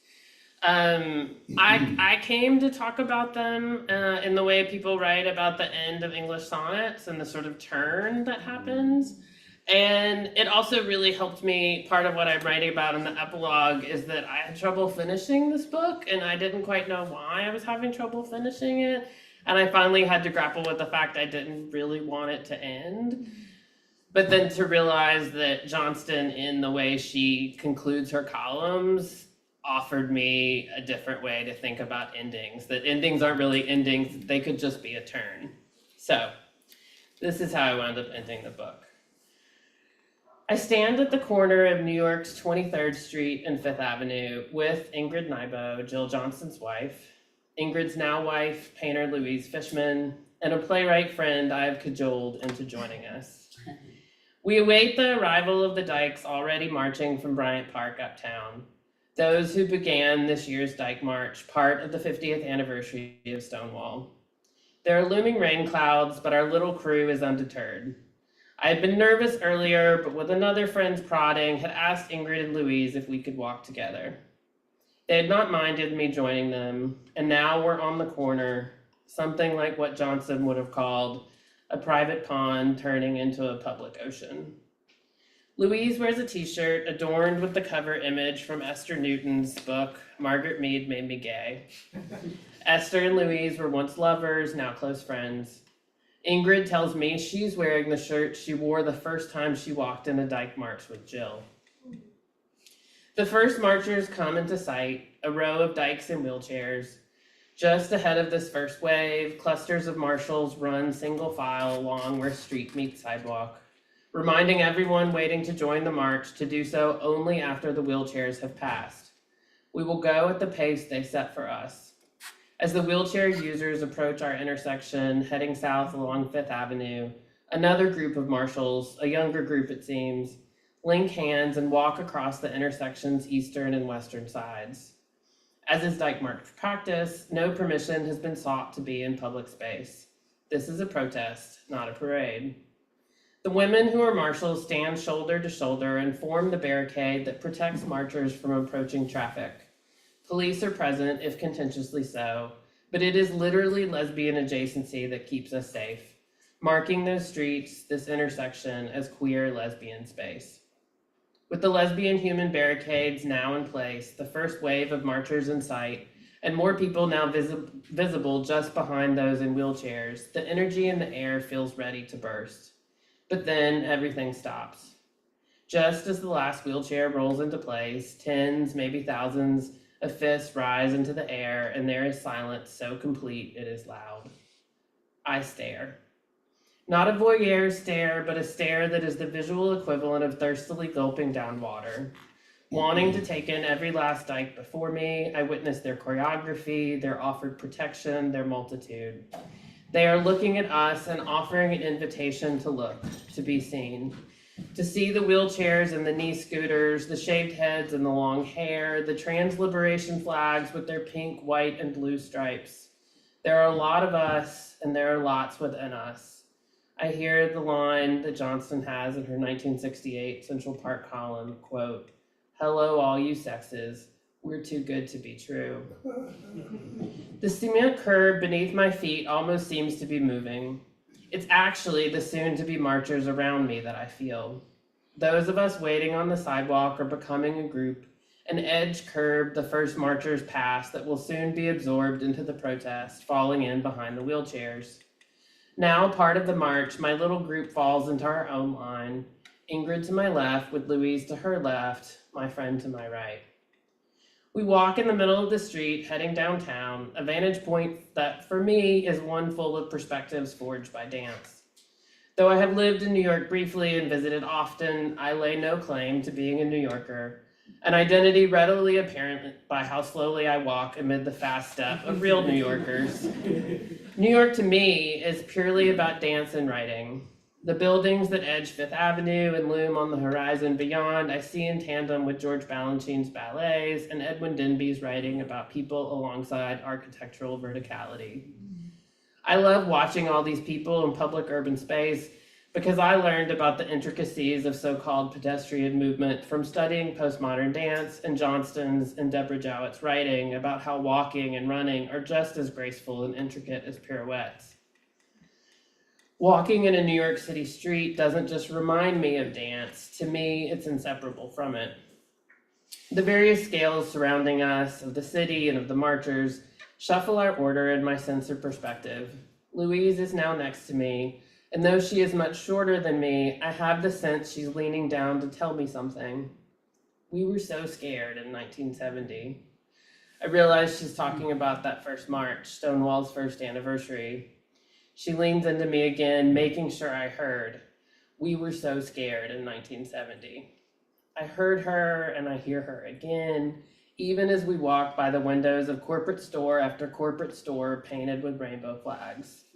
I came to talk about them in the way people write about the end of English sonnets and the sort of turn that happens. And it also really helped me. Part of what I'm writing about in the epilogue is that I had trouble finishing this book, and I didn't quite know why I was having trouble finishing it. And I finally had to grapple with the fact I didn't really want it to end. But then to realize that Johnston, in the way she concludes her columns, offered me a different way to think about endings. That endings aren't really endings, they could just be a turn. So this is how I wound up ending the book. I stand at the corner of New York's 23rd Street and 5th Avenue with Ingrid Nybo, Jill Johnston's wife, Ingrid's now wife, painter Louise Fishman, and a playwright friend I have cajoled into joining us. We await the arrival of the Dykes already marching from Bryant Park uptown, those who began this year's Dyke March, part of the 50th anniversary of Stonewall. There are looming rain clouds, but our little crew is undeterred. I had been nervous earlier, but with another friend's prodding, had asked Ingrid and Louise if we could walk together. They had not minded me joining them, and now we're on the corner, something like what Johnston would have called a private pond turning into a public ocean. Louise wears a t-shirt adorned with the cover image from Esther Newton's book, Margaret Mead Made Me Gay. Esther and Louise were once lovers, now close friends. Ingrid tells me she's wearing the shirt she wore the first time she walked in a Dyke March with Jill. The first marchers come into sight, a row of dykes in wheelchairs. Just ahead of this first wave, clusters of marshals run single file along where street meets sidewalk, reminding everyone waiting to join the march to do so only after the wheelchairs have passed. We will go at the pace they set for us. As the wheelchair users approach our intersection, heading south along 5th Avenue, another group of marshals, a younger group it seems, link hands and walk across the intersection's eastern and western sides. As is Dyke March practice, no permission has been sought to be in public space. This is a protest, not a parade. The women who are marshals stand shoulder to shoulder and form the barricade that protects marchers from approaching traffic. Police are present, if contentiously so, but it is literally lesbian adjacency that keeps us safe, marking those streets, this intersection, as queer lesbian space. With the lesbian human barricades now in place, the first wave of marchers in sight, and more people now visible just behind those in wheelchairs, the energy in the air feels ready to burst. But then everything stops. Just as the last wheelchair rolls into place, tens, maybe thousands, of fists rise into the air, and there is silence so complete it is loud. I stare. Not a voyeur stare, but a stare that is the visual equivalent of thirstily gulping down water. Wanting to take in every last dyke before me, I witness their choreography, their offered protection, their multitude. They are looking at us and offering an invitation to look, to be seen. To see the wheelchairs and the knee scooters, the shaved heads and the long hair, the trans liberation flags with their pink, white, and blue stripes. There are a lot of us, and there are lots within us. I hear the line that Johnston has in her 1968 Central Park column, quote, "Hello, all you sexes. We're too good to be true." The cement curb beneath my feet almost seems to be moving. It's actually the soon-to-be marchers around me that I feel. Those of us waiting on the sidewalk are becoming a group, an edge curb the first marchers pass that will soon be absorbed into the protest, falling in behind the wheelchairs. Now part of the march, my little group falls into our own line. Ingrid to my left, with Louise to her left, my friend to my right. We walk in the middle of the street, heading downtown, a vantage point that, for me, is one full of perspectives forged by dance. Though I have lived in New York briefly and visited often, I lay no claim to being a New Yorker, an identity readily apparent by how slowly I walk amid the fast step of real New Yorkers. New York to me is purely about dance and writing. The buildings that edge Fifth Avenue and loom on the horizon beyond, I see in tandem with George Balanchine's ballets and Edwin Denby's writing about people alongside architectural verticality. I love watching all these people in public urban space because I learned about the intricacies of so-called pedestrian movement from studying postmodern dance and Johnston's and Deborah Jowett's writing about how walking and running are just as graceful and intricate as pirouettes. Walking in a New York City street doesn't just remind me of dance. To me, it's inseparable from it. The various scales surrounding us, of the city and of the marchers, shuffle our order in my sense of perspective. Louise is now next to me, and though she is much shorter than me, I have the sense she's leaning down to tell me something. We were so scared in 1970. I realize she's talking about that first march, Stonewall's first anniversary. She leans into me again, making sure I heard. We were so scared in 1970. I heard her and I hear her again, even as we walk by the windows of corporate store after corporate store painted with rainbow flags.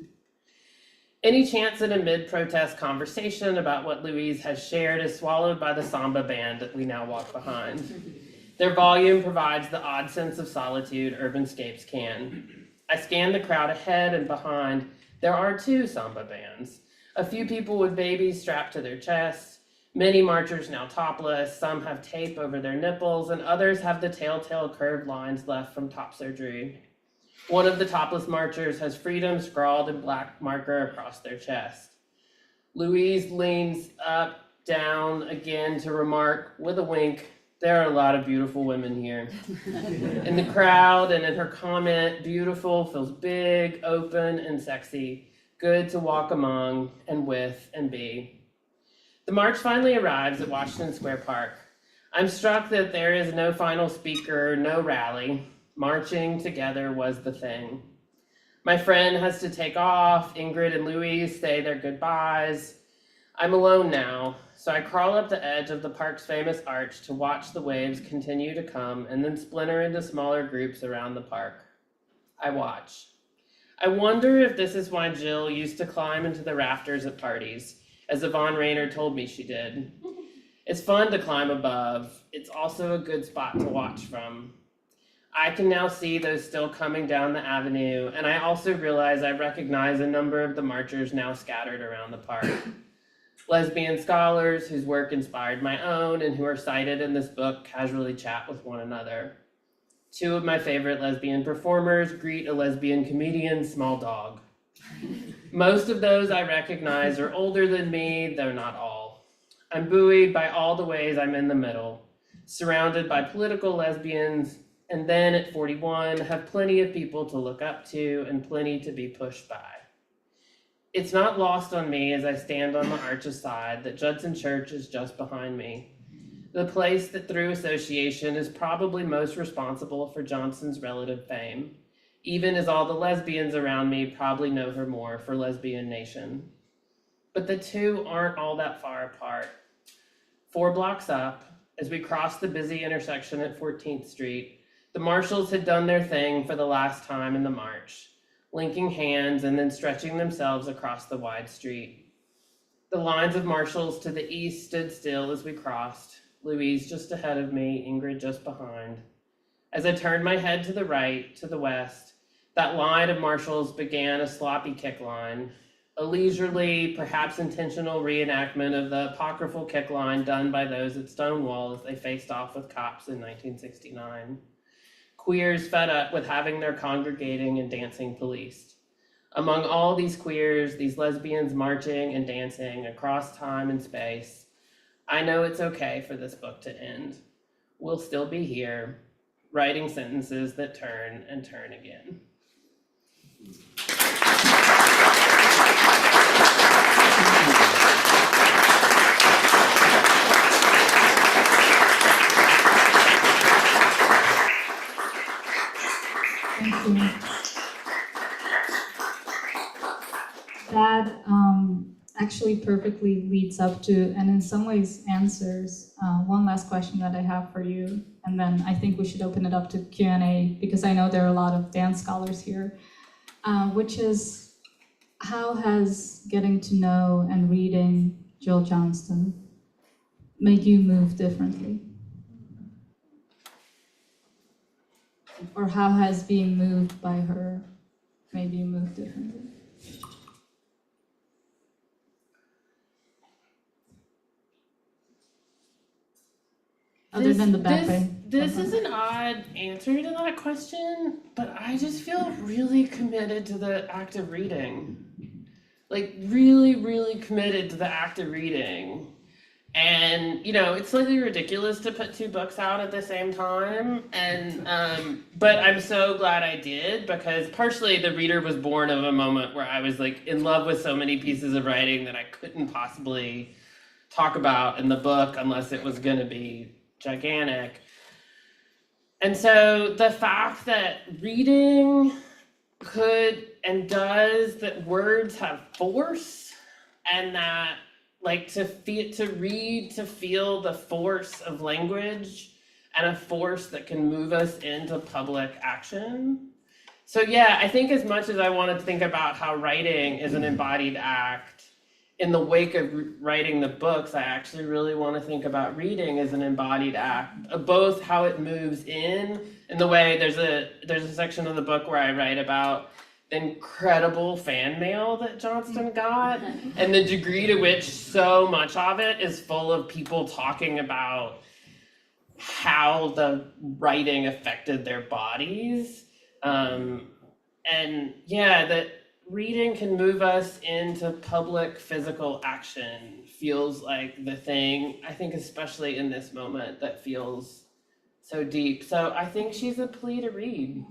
Any chance at a mid-protest conversation about what Louise has shared is swallowed by the samba band that we now walk behind. Their volume provides the odd sense of solitude urbanscapes can. I scan the crowd ahead and behind. There are two samba bands, a few people with babies strapped to their chests, many marchers now topless, some have tape over their nipples, and others have the telltale curved lines left from top surgery. One of the topless marchers has freedom scrawled in black marker across their chest. Louise leans up, down again to remark, with a wink, there are a lot of beautiful women here. In the crowd and in her comment, beautiful feels big, open, and sexy, good to walk among and with and be. The march finally arrives at Washington Square Park. I'm struck that there is no final speaker, no rally. Marching together was the thing. My friend has to take off. Ingrid and Louise say their goodbyes. I'm alone now, so I crawl up the edge of the park's famous arch to watch the waves continue to come and then splinter into smaller groups around the park. I watch. I wonder if this is why Jill used to climb into the rafters at parties, as Yvonne Rainer told me she did. It's fun to climb above. It's also a good spot to watch from. I can now see those still coming down the avenue, and I also realize I recognize a number of the marchers now scattered around the park. Lesbian scholars whose work inspired my own and who are cited in this book casually chat with one another. Two of my favorite lesbian performers greet a lesbian comedian, Small Dog. Most of those I recognize are older than me, though not all. I'm buoyed by all the ways I'm in the middle, surrounded by political lesbians, and then at 41, have plenty of people to look up to and plenty to be pushed by. It's not lost on me as I stand on the arch's side that Judson Church is just behind me, the place that through association is probably most responsible for Johnston's relative fame, even as all the lesbians around me probably know her more for Lesbian Nation. but the two aren't all that far apart. 4 blocks up, as we crossed the busy intersection at 14th Street, the marshals had done their thing for the last time in the march, linking hands and then stretching themselves across the wide street. The lines of marshals to the east stood still as we crossed, Louise just ahead of me, Ingrid just behind. As I turned my head to the right, to the west, that line of marshals began a sloppy kick line, a leisurely, perhaps intentional reenactment of the apocryphal kick line done by those at Stonewall as they faced off with cops in 1969. Queers fed up with having their congregating and dancing policed. Among all these queers, these lesbians marching and dancing across time and space, I know it's okay for this book to end. We'll still be here, writing sentences that turn and turn again. Thank you. That actually perfectly leads up to, and in some ways answers, one last question that I have for you. And then I think we should open it up to Q&A because I know there are a lot of dance scholars here, which is, how has getting to know and reading Jill Johnston made you move differently? Or how has being moved by her made you move differently? Other than the back pain. This is an odd answer to that question, but I just feel really committed to the act of reading. Like really, really committed to the act of reading. And, you know, it's slightly ridiculous to put 2 books out at the same time. And, but I'm so glad I did, because partially The Reader was born of a moment where I was like in love with so many pieces of writing that I couldn't possibly talk about in the book unless it was going to be gigantic. And so the fact that reading could and does, that words have force, and that like to read, to feel the force of language and a force that can move us into public action. So yeah, I think as much as I want to think about how writing is an embodied act, in the wake of writing the books, I actually really want to think about reading as an embodied act, of both how it moves in the way there's a section of the book where I write about the incredible fan mail that Johnston got, and the degree to which so much of it is full of people talking about how the writing affected their bodies. And yeah, that reading can move us into public physical action feels like the thing, I think especially in this moment, that feels so deep. So I think she's a plea to read.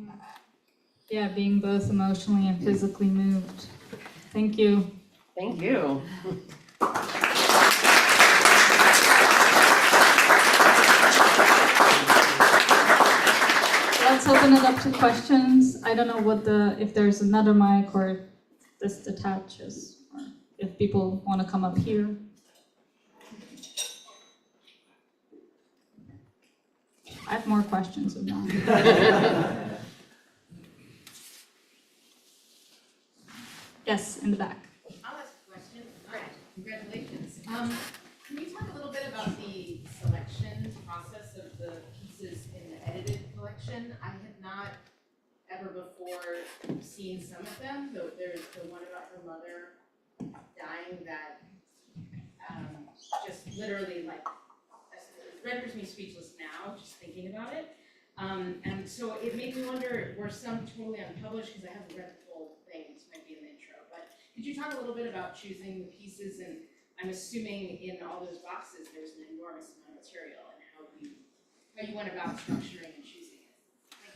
Yeah, being both emotionally and physically moved. Thank you. Thank you. Let's open it up to questions. I don't know if there's another mic or this detaches, or if people want to come up here. I have more questions if not. Yes, in the back. I'll ask a question. All right, congratulations. Can you talk a little bit about the selection process of the pieces in the edited collection? I had not ever before seen some of them, though there's the one about her mother dying that just literally like renders me speechless now, just thinking about it. And so it made me wonder, were some totally unpublished, because I haven't read the whole thing, this might be in the intro, but could you talk a little bit about choosing the pieces? And I'm assuming in all those boxes, there's an enormous amount of material, and how you went about structuring and choosing it. Thank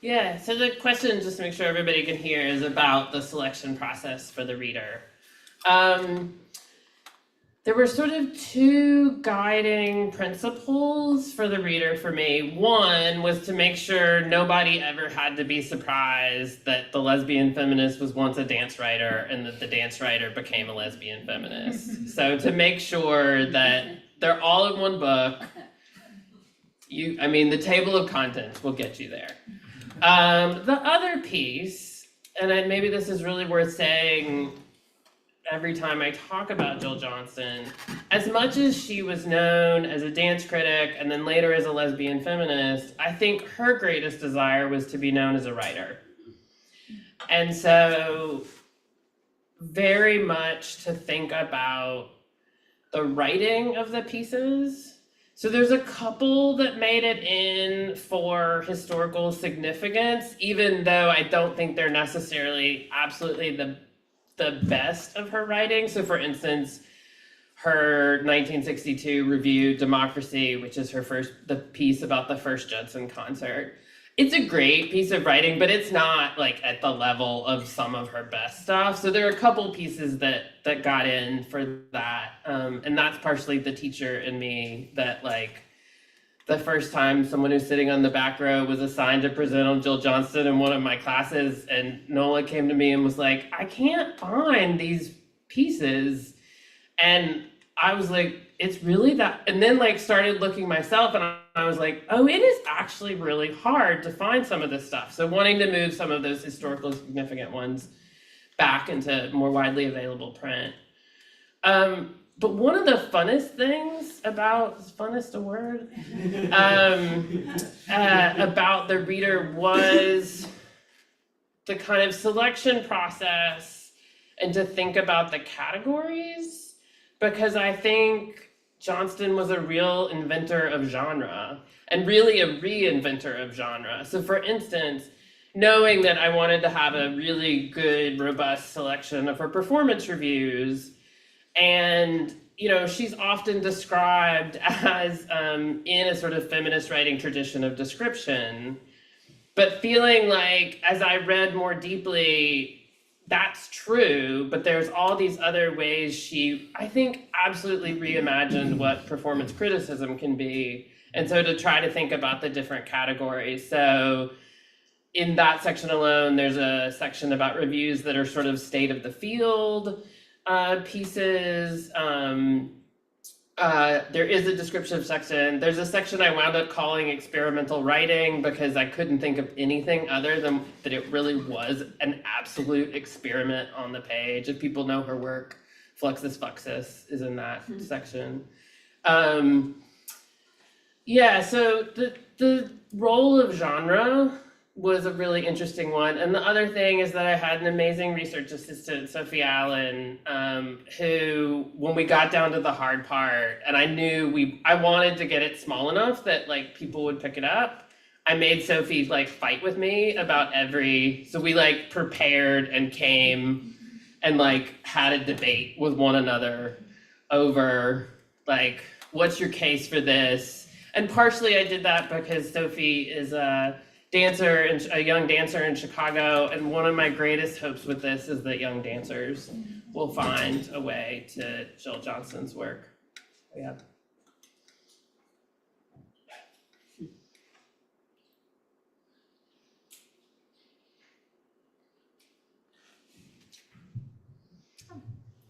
you. Yeah, so the question, just to make sure everybody can hear, is about the selection process for the reader. there were sort of two guiding principles for the reader for me. One was to make sure nobody ever had to be surprised that the lesbian feminist was once a dance writer and that the dance writer became a lesbian feminist. So to make sure that they're all in one book, the table of contents will get you there. The other piece, and maybe this is really worth saying every time I talk about Jill Johnston, as much as she was known as a dance critic and then later as a lesbian feminist, I think her greatest desire was to be known as a writer. And so very much to think about the writing of the pieces. So there's a couple that made it in for historical significance, even though I don't think they're necessarily absolutely the best of her writing. So for instance, her 1962 review, Democracy, which is the piece about the first Judson concert. It's a great piece of writing, but it's not like at the level of some of her best stuff. So there are a couple pieces that got in for that. And that's partially the teacher in me that like the first time someone who's sitting on the back row was assigned to present on Jill Johnston in one of my classes, and Nola came to me and was like, I can't find these pieces. And I was like, it's really that, and then like started looking myself and I was like, oh, it is actually really hard to find some of this stuff. So wanting to move some of those historically significant ones back into more widely available print. But one of the funnest things about, is funnest a word? About the reader was the kind of selection process and to think about the categories, because I think Johnston was a real inventor of genre and really a reinventor of genre. So for instance, knowing that I wanted to have a really good, robust selection of her performance reviews, and she's often described as in a sort of feminist writing tradition of description, but feeling like as I read more deeply, that's true, but there's all these other ways she, I think, absolutely reimagined what performance criticism can be. And so to try to think about the different categories. So in that section alone, there's a section about reviews that are sort of state of the field pieces. There is a descriptive section. There's a section I wound up calling experimental writing because I couldn't think of anything other than that it really was an absolute experiment on the page. If people know her work, Fluxus Fluxus is in that section. So the role of genre was a really interesting one. And the other thing is that I had an amazing research assistant, Sophie Allen, who, when we got down to the hard part, and I knew I wanted to get it small enough that like people would pick it up, I made Sophie like fight with me about so we like prepared and came and like had a debate with one another over like, what's your case for this? And partially I did that because Sophie is a young dancer in Chicago, and one of my greatest hopes with this is that young dancers will find a way to Jill Johnston's work. Yeah.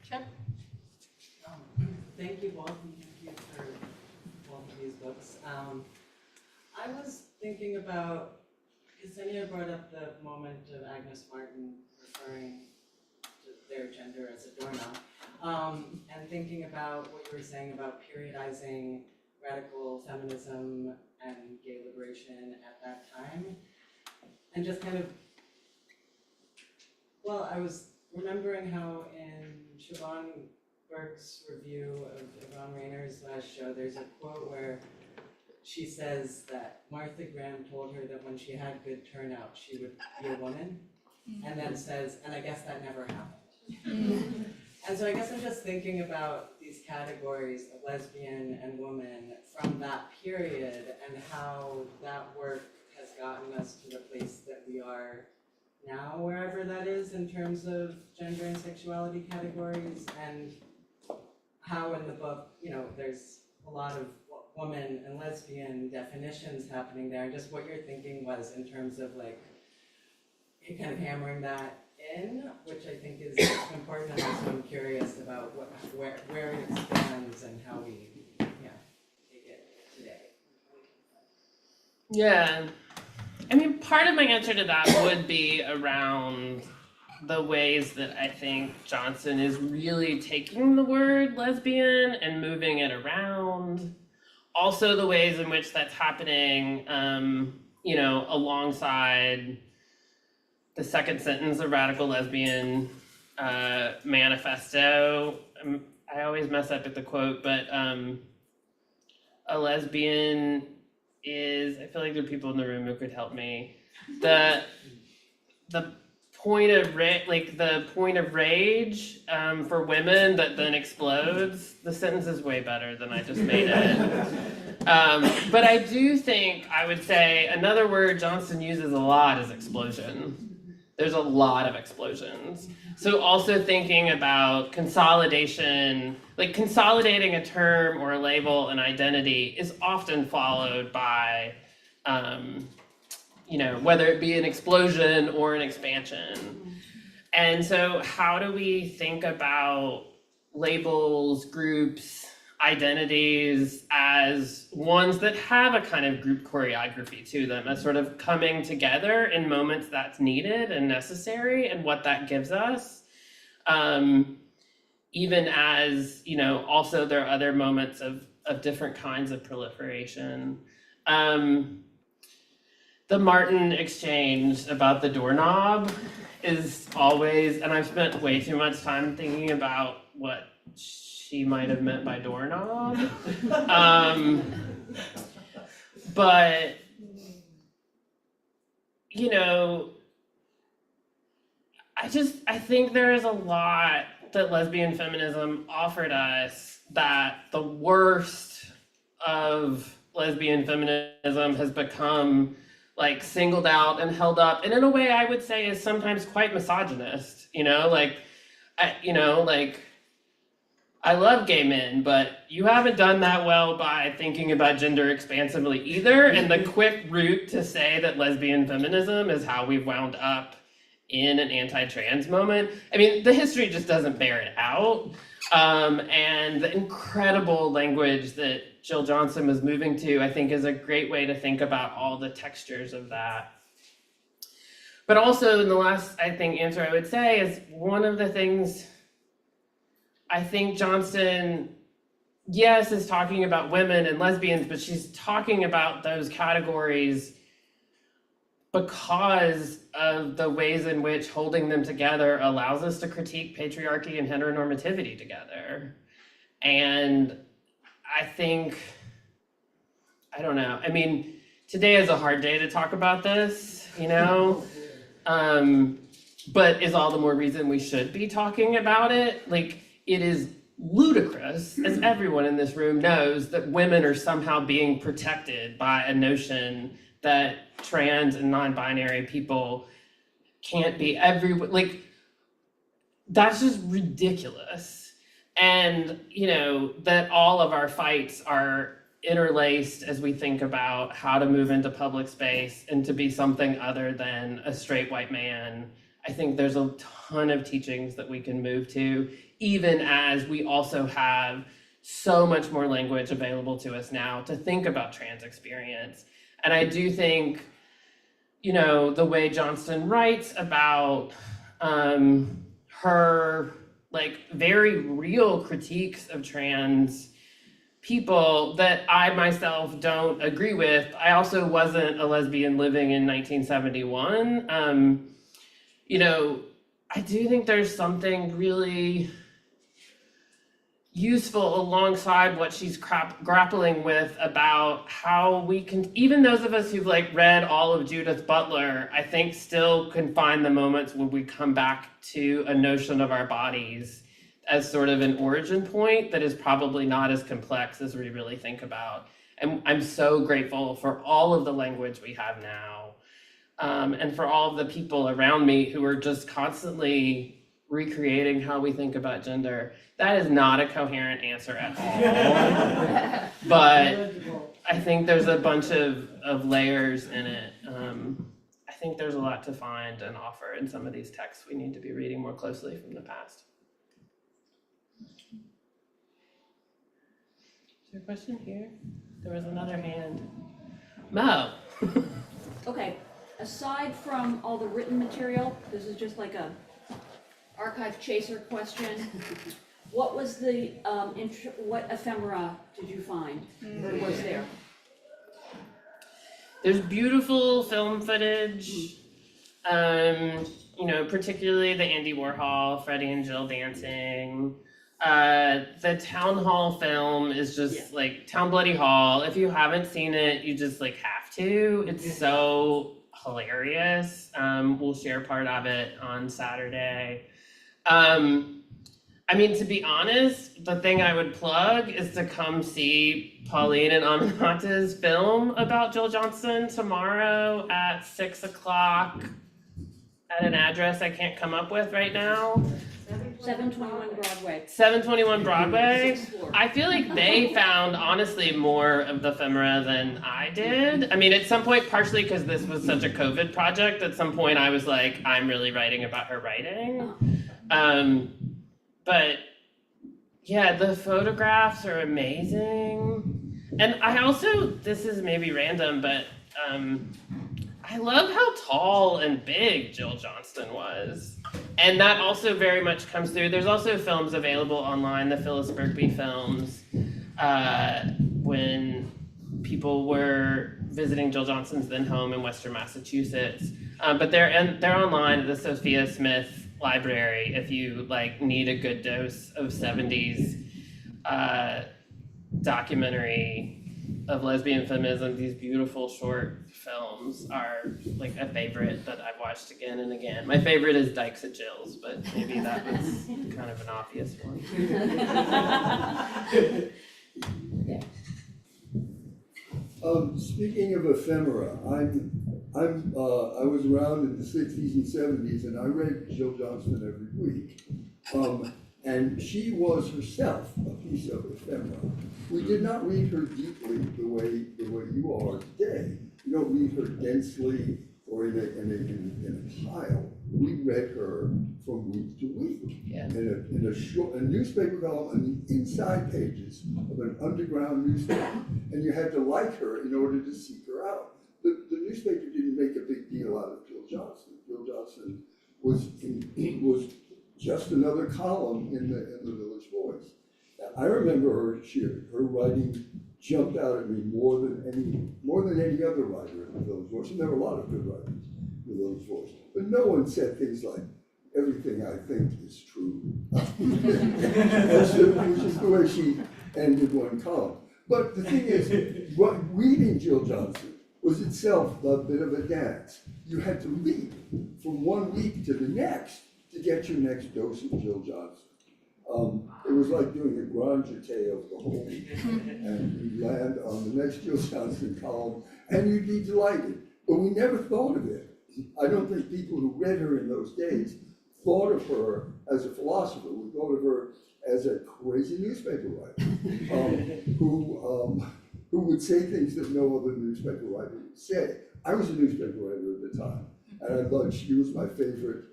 Sure. Thank you both, and thank you for both of these books. I was thinking about, Ksenia brought up the moment of Agnes Martin referring to their gender as a doorknob, and thinking about what you were saying about periodizing radical feminism and gay liberation at that time, and just kind of, I was remembering how in Siobhan Burke's review of Yvonne Rayner's last show, there's a quote where she says that Martha Graham told her that when she had good turnout, she would be a woman, and then says, and I guess that never happened. And so I guess I'm just thinking about these categories of lesbian and woman from that period and how that work has gotten us to the place that we are now, wherever that is in terms of gender and sexuality categories, and how in the book, there's a lot of woman and lesbian definitions happening there, and just what your thinking was in terms of like kind of hammering that in, which I think is important, and also I'm curious about where it expands and how we take it today. Yeah. I mean, part of my answer to that would be around the ways that I think Johnston is really taking the word lesbian and moving it around. Also the ways in which that's happening, alongside the second sentence of Radical Lesbian Manifesto. I always mess up at the quote, but a lesbian is, I feel like there are people in the room who could help me. The point of rage for women that then explodes. The sentence is way better than I just made it. But I do think I would say another word Johnston uses a lot is explosion. There's a lot of explosions. So also thinking about consolidation, like consolidating a term or a label, an identity is often followed by, whether it be an explosion or an expansion. And so how do we think about labels, groups, identities as ones that have a kind of group choreography to them, as sort of coming together in moments that's needed and necessary, and what that gives us. Even as, also there are other moments of different kinds of proliferation. The Martin exchange about the doorknob is always, and I've spent way too much time thinking about what she might have meant by doorknob. But, I think there is a lot that lesbian feminism offered us, that the worst of lesbian feminism has become like singled out and held up, and in a way I would say is sometimes quite misogynist, I love gay men, but you haven't done that well by thinking about gender expansively either. And the quick route to say that lesbian feminism is how we've wound up in an anti-trans moment. I mean, the history just doesn't bear it out. And the incredible language that Jill Johnston was moving to, I think, is a great way to think about all the textures of that. But also, in the last, answer I would say is one of the things I think Johnston, yes, is talking about women and lesbians, but she's talking about those categories because of the ways in which holding them together allows us to critique patriarchy and heteronormativity together. And I think, I don't know, today is a hard day to talk about this, but is all the more reason we should be talking about it. It is ludicrous, as everyone in this room knows, that women are somehow being protected by a notion that trans and non-binary people can't be that's just ridiculous. And, that all of our fights are interlaced as we think about how to move into public space and to be something other than a straight white man. I think there's a ton of teachings that we can move to, even as we also have so much more language available to us now to think about trans experience. And I do think, the way Johnston writes about her very real critiques of trans people that I myself don't agree with. I also wasn't a lesbian living in 1971. I do think there's something really useful alongside what she's grappling with about how we can, even those of us who've read all of Judith Butler, I think still can find the moments when we come back to a notion of our bodies as sort of an origin point that is probably not as complex as we really think about. And I'm so grateful for all of the language we have now, and for all of the people around me who are just constantly recreating how we think about gender. That is not a coherent answer at all. But I think there's a bunch of layers in it. I think there's a lot to find and offer in some of these texts we need to be reading more closely from the past. Is there a question here? There was another hand. Mo. Okay, aside from all the written material, this is just like a archive chaser question. What was the, what ephemera did you find, or was there? There's beautiful film footage, you know, particularly the Andy Warhol, Freddie and Jill dancing. The town hall film is just like Town Bloody Hall. If you haven't seen it, you just like have to. It's so hilarious. We'll share part of it on Saturday. I mean, to be honest, the thing I would plug is to come see Pauline and Aminate's film about Jill Johnston tomorrow at 6 o'clock at an address I can't come up with right now. 721 Broadway. 721 Broadway. Sixth floor. I feel like they found, honestly, more of the ephemera than I did. I mean, at some point, partially because this was such a COVID project, at some point I was like, I'm really writing about her writing. But yeah, the photographs are amazing. And I also, this is maybe random, but I love how tall and big Jill Johnston was. And that also very much comes through. There's also films available online, the Phyllis Berkby films, when people were visiting Jill Johnston's then home in Western Massachusetts. But they're online at the Sophia Smith Library if you like need a good dose of 70s documentary of lesbian feminism. These beautiful short films are like a favorite that I've watched again and again. My favorite is Dykes at Jill's, but maybe that was kind of an obvious one. Speaking of ephemera, I was around in the 60s and 70s, and I read Jill Johnston every week. And she was herself a piece of ephemera. We did not read her deeply the way you are today. You don't read her densely or in a pile. We read her from week to week. Yeah. In a newspaper column on the inside pages of an underground newspaper. And you had to like her in order to seek her out. The newspaper didn't make a big deal out of Jill Johnston. Jill Johnston was just another column in the Village Voice. I remember her writing jumped out at me more than any other writer in the Village Voice. And there were a lot of good writers in the Village Voice, but no one said things like, "Everything I think is true," which is the way she ended one column. But the thing is, reading Jill Johnston was itself a bit of a dance. You had to leap from one week to the next to get your next dose of Jill Johnston. It was like doing a grand jeté of the whole week. And you'd land on the next Jill Johnston column, and you'd be delighted. But we never thought of it. I don't think people who read her in those days thought of her as a philosopher. We thought of her as a crazy newspaper writer who would say things that no other newspaper writer would say. I was a newspaper writer at the time, and I thought she was my favorite,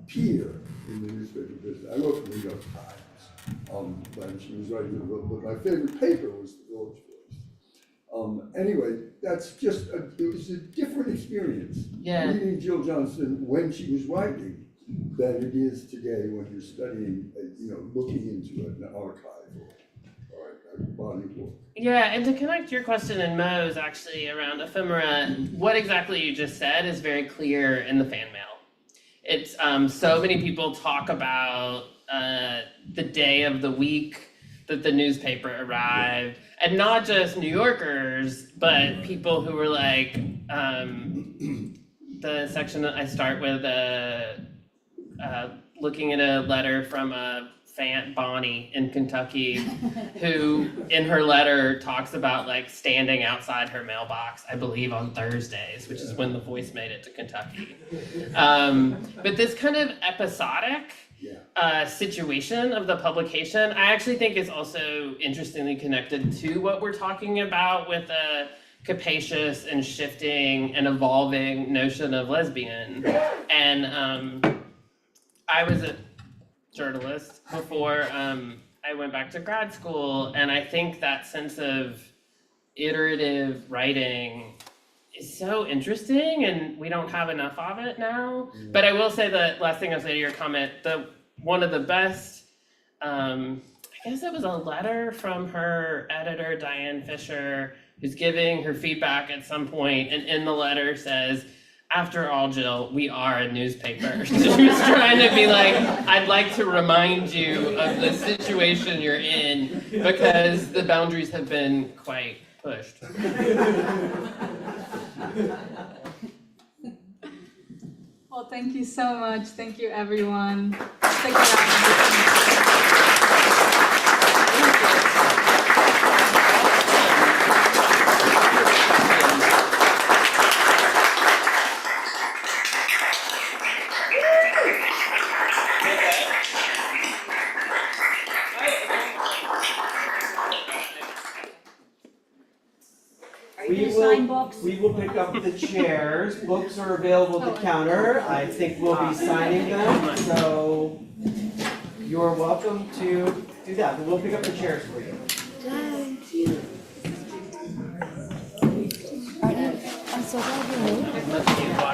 peer in the newspaper business. I wrote for the New York Times when she was writing the book, but my favorite paper was the Village Voice. Anyway, that's just, it was a different experience reading Jill Johnston when she was writing than it is today when you're studying, looking into an archive or a body book. Yeah, and to connect your question and Mo's actually around ephemera, what exactly you just said is very clear in the fan mail. It's so many people talk about the day of the week that the newspaper arrived, and not just New Yorkers, but people who were like, the section that I start with, looking at a letter from a fan Bonnie in Kentucky, who in her letter talks about like standing outside her mailbox, I believe on Thursdays, which is when The Voice made it to Kentucky. But this kind of episodic situation of the publication, I actually think is also interestingly connected to what we're talking about with a capacious and shifting and evolving notion of lesbian. And I was a journalist before I went back to grad school, and I think that sense of iterative writing is so interesting, and we don't have enough of it now. But I will say the last thing I'll say to your comment, one of the best, I guess it was a letter from her editor, Diane Fisher, who's giving her feedback at some point, and in the letter says, "After all, Jill, we are a newspaper." She was trying to be like, I'd like to remind you of the situation you're in, because the boundaries have been quite pushed. Well, thank you so much. Thank you, everyone. Stick around. Are you gonna sign books? We will pick up the chairs. Books are available at the counter. I think we'll be signing them, so you're welcome to do that. But we'll pick up the chairs for you. I'm so glad you moved.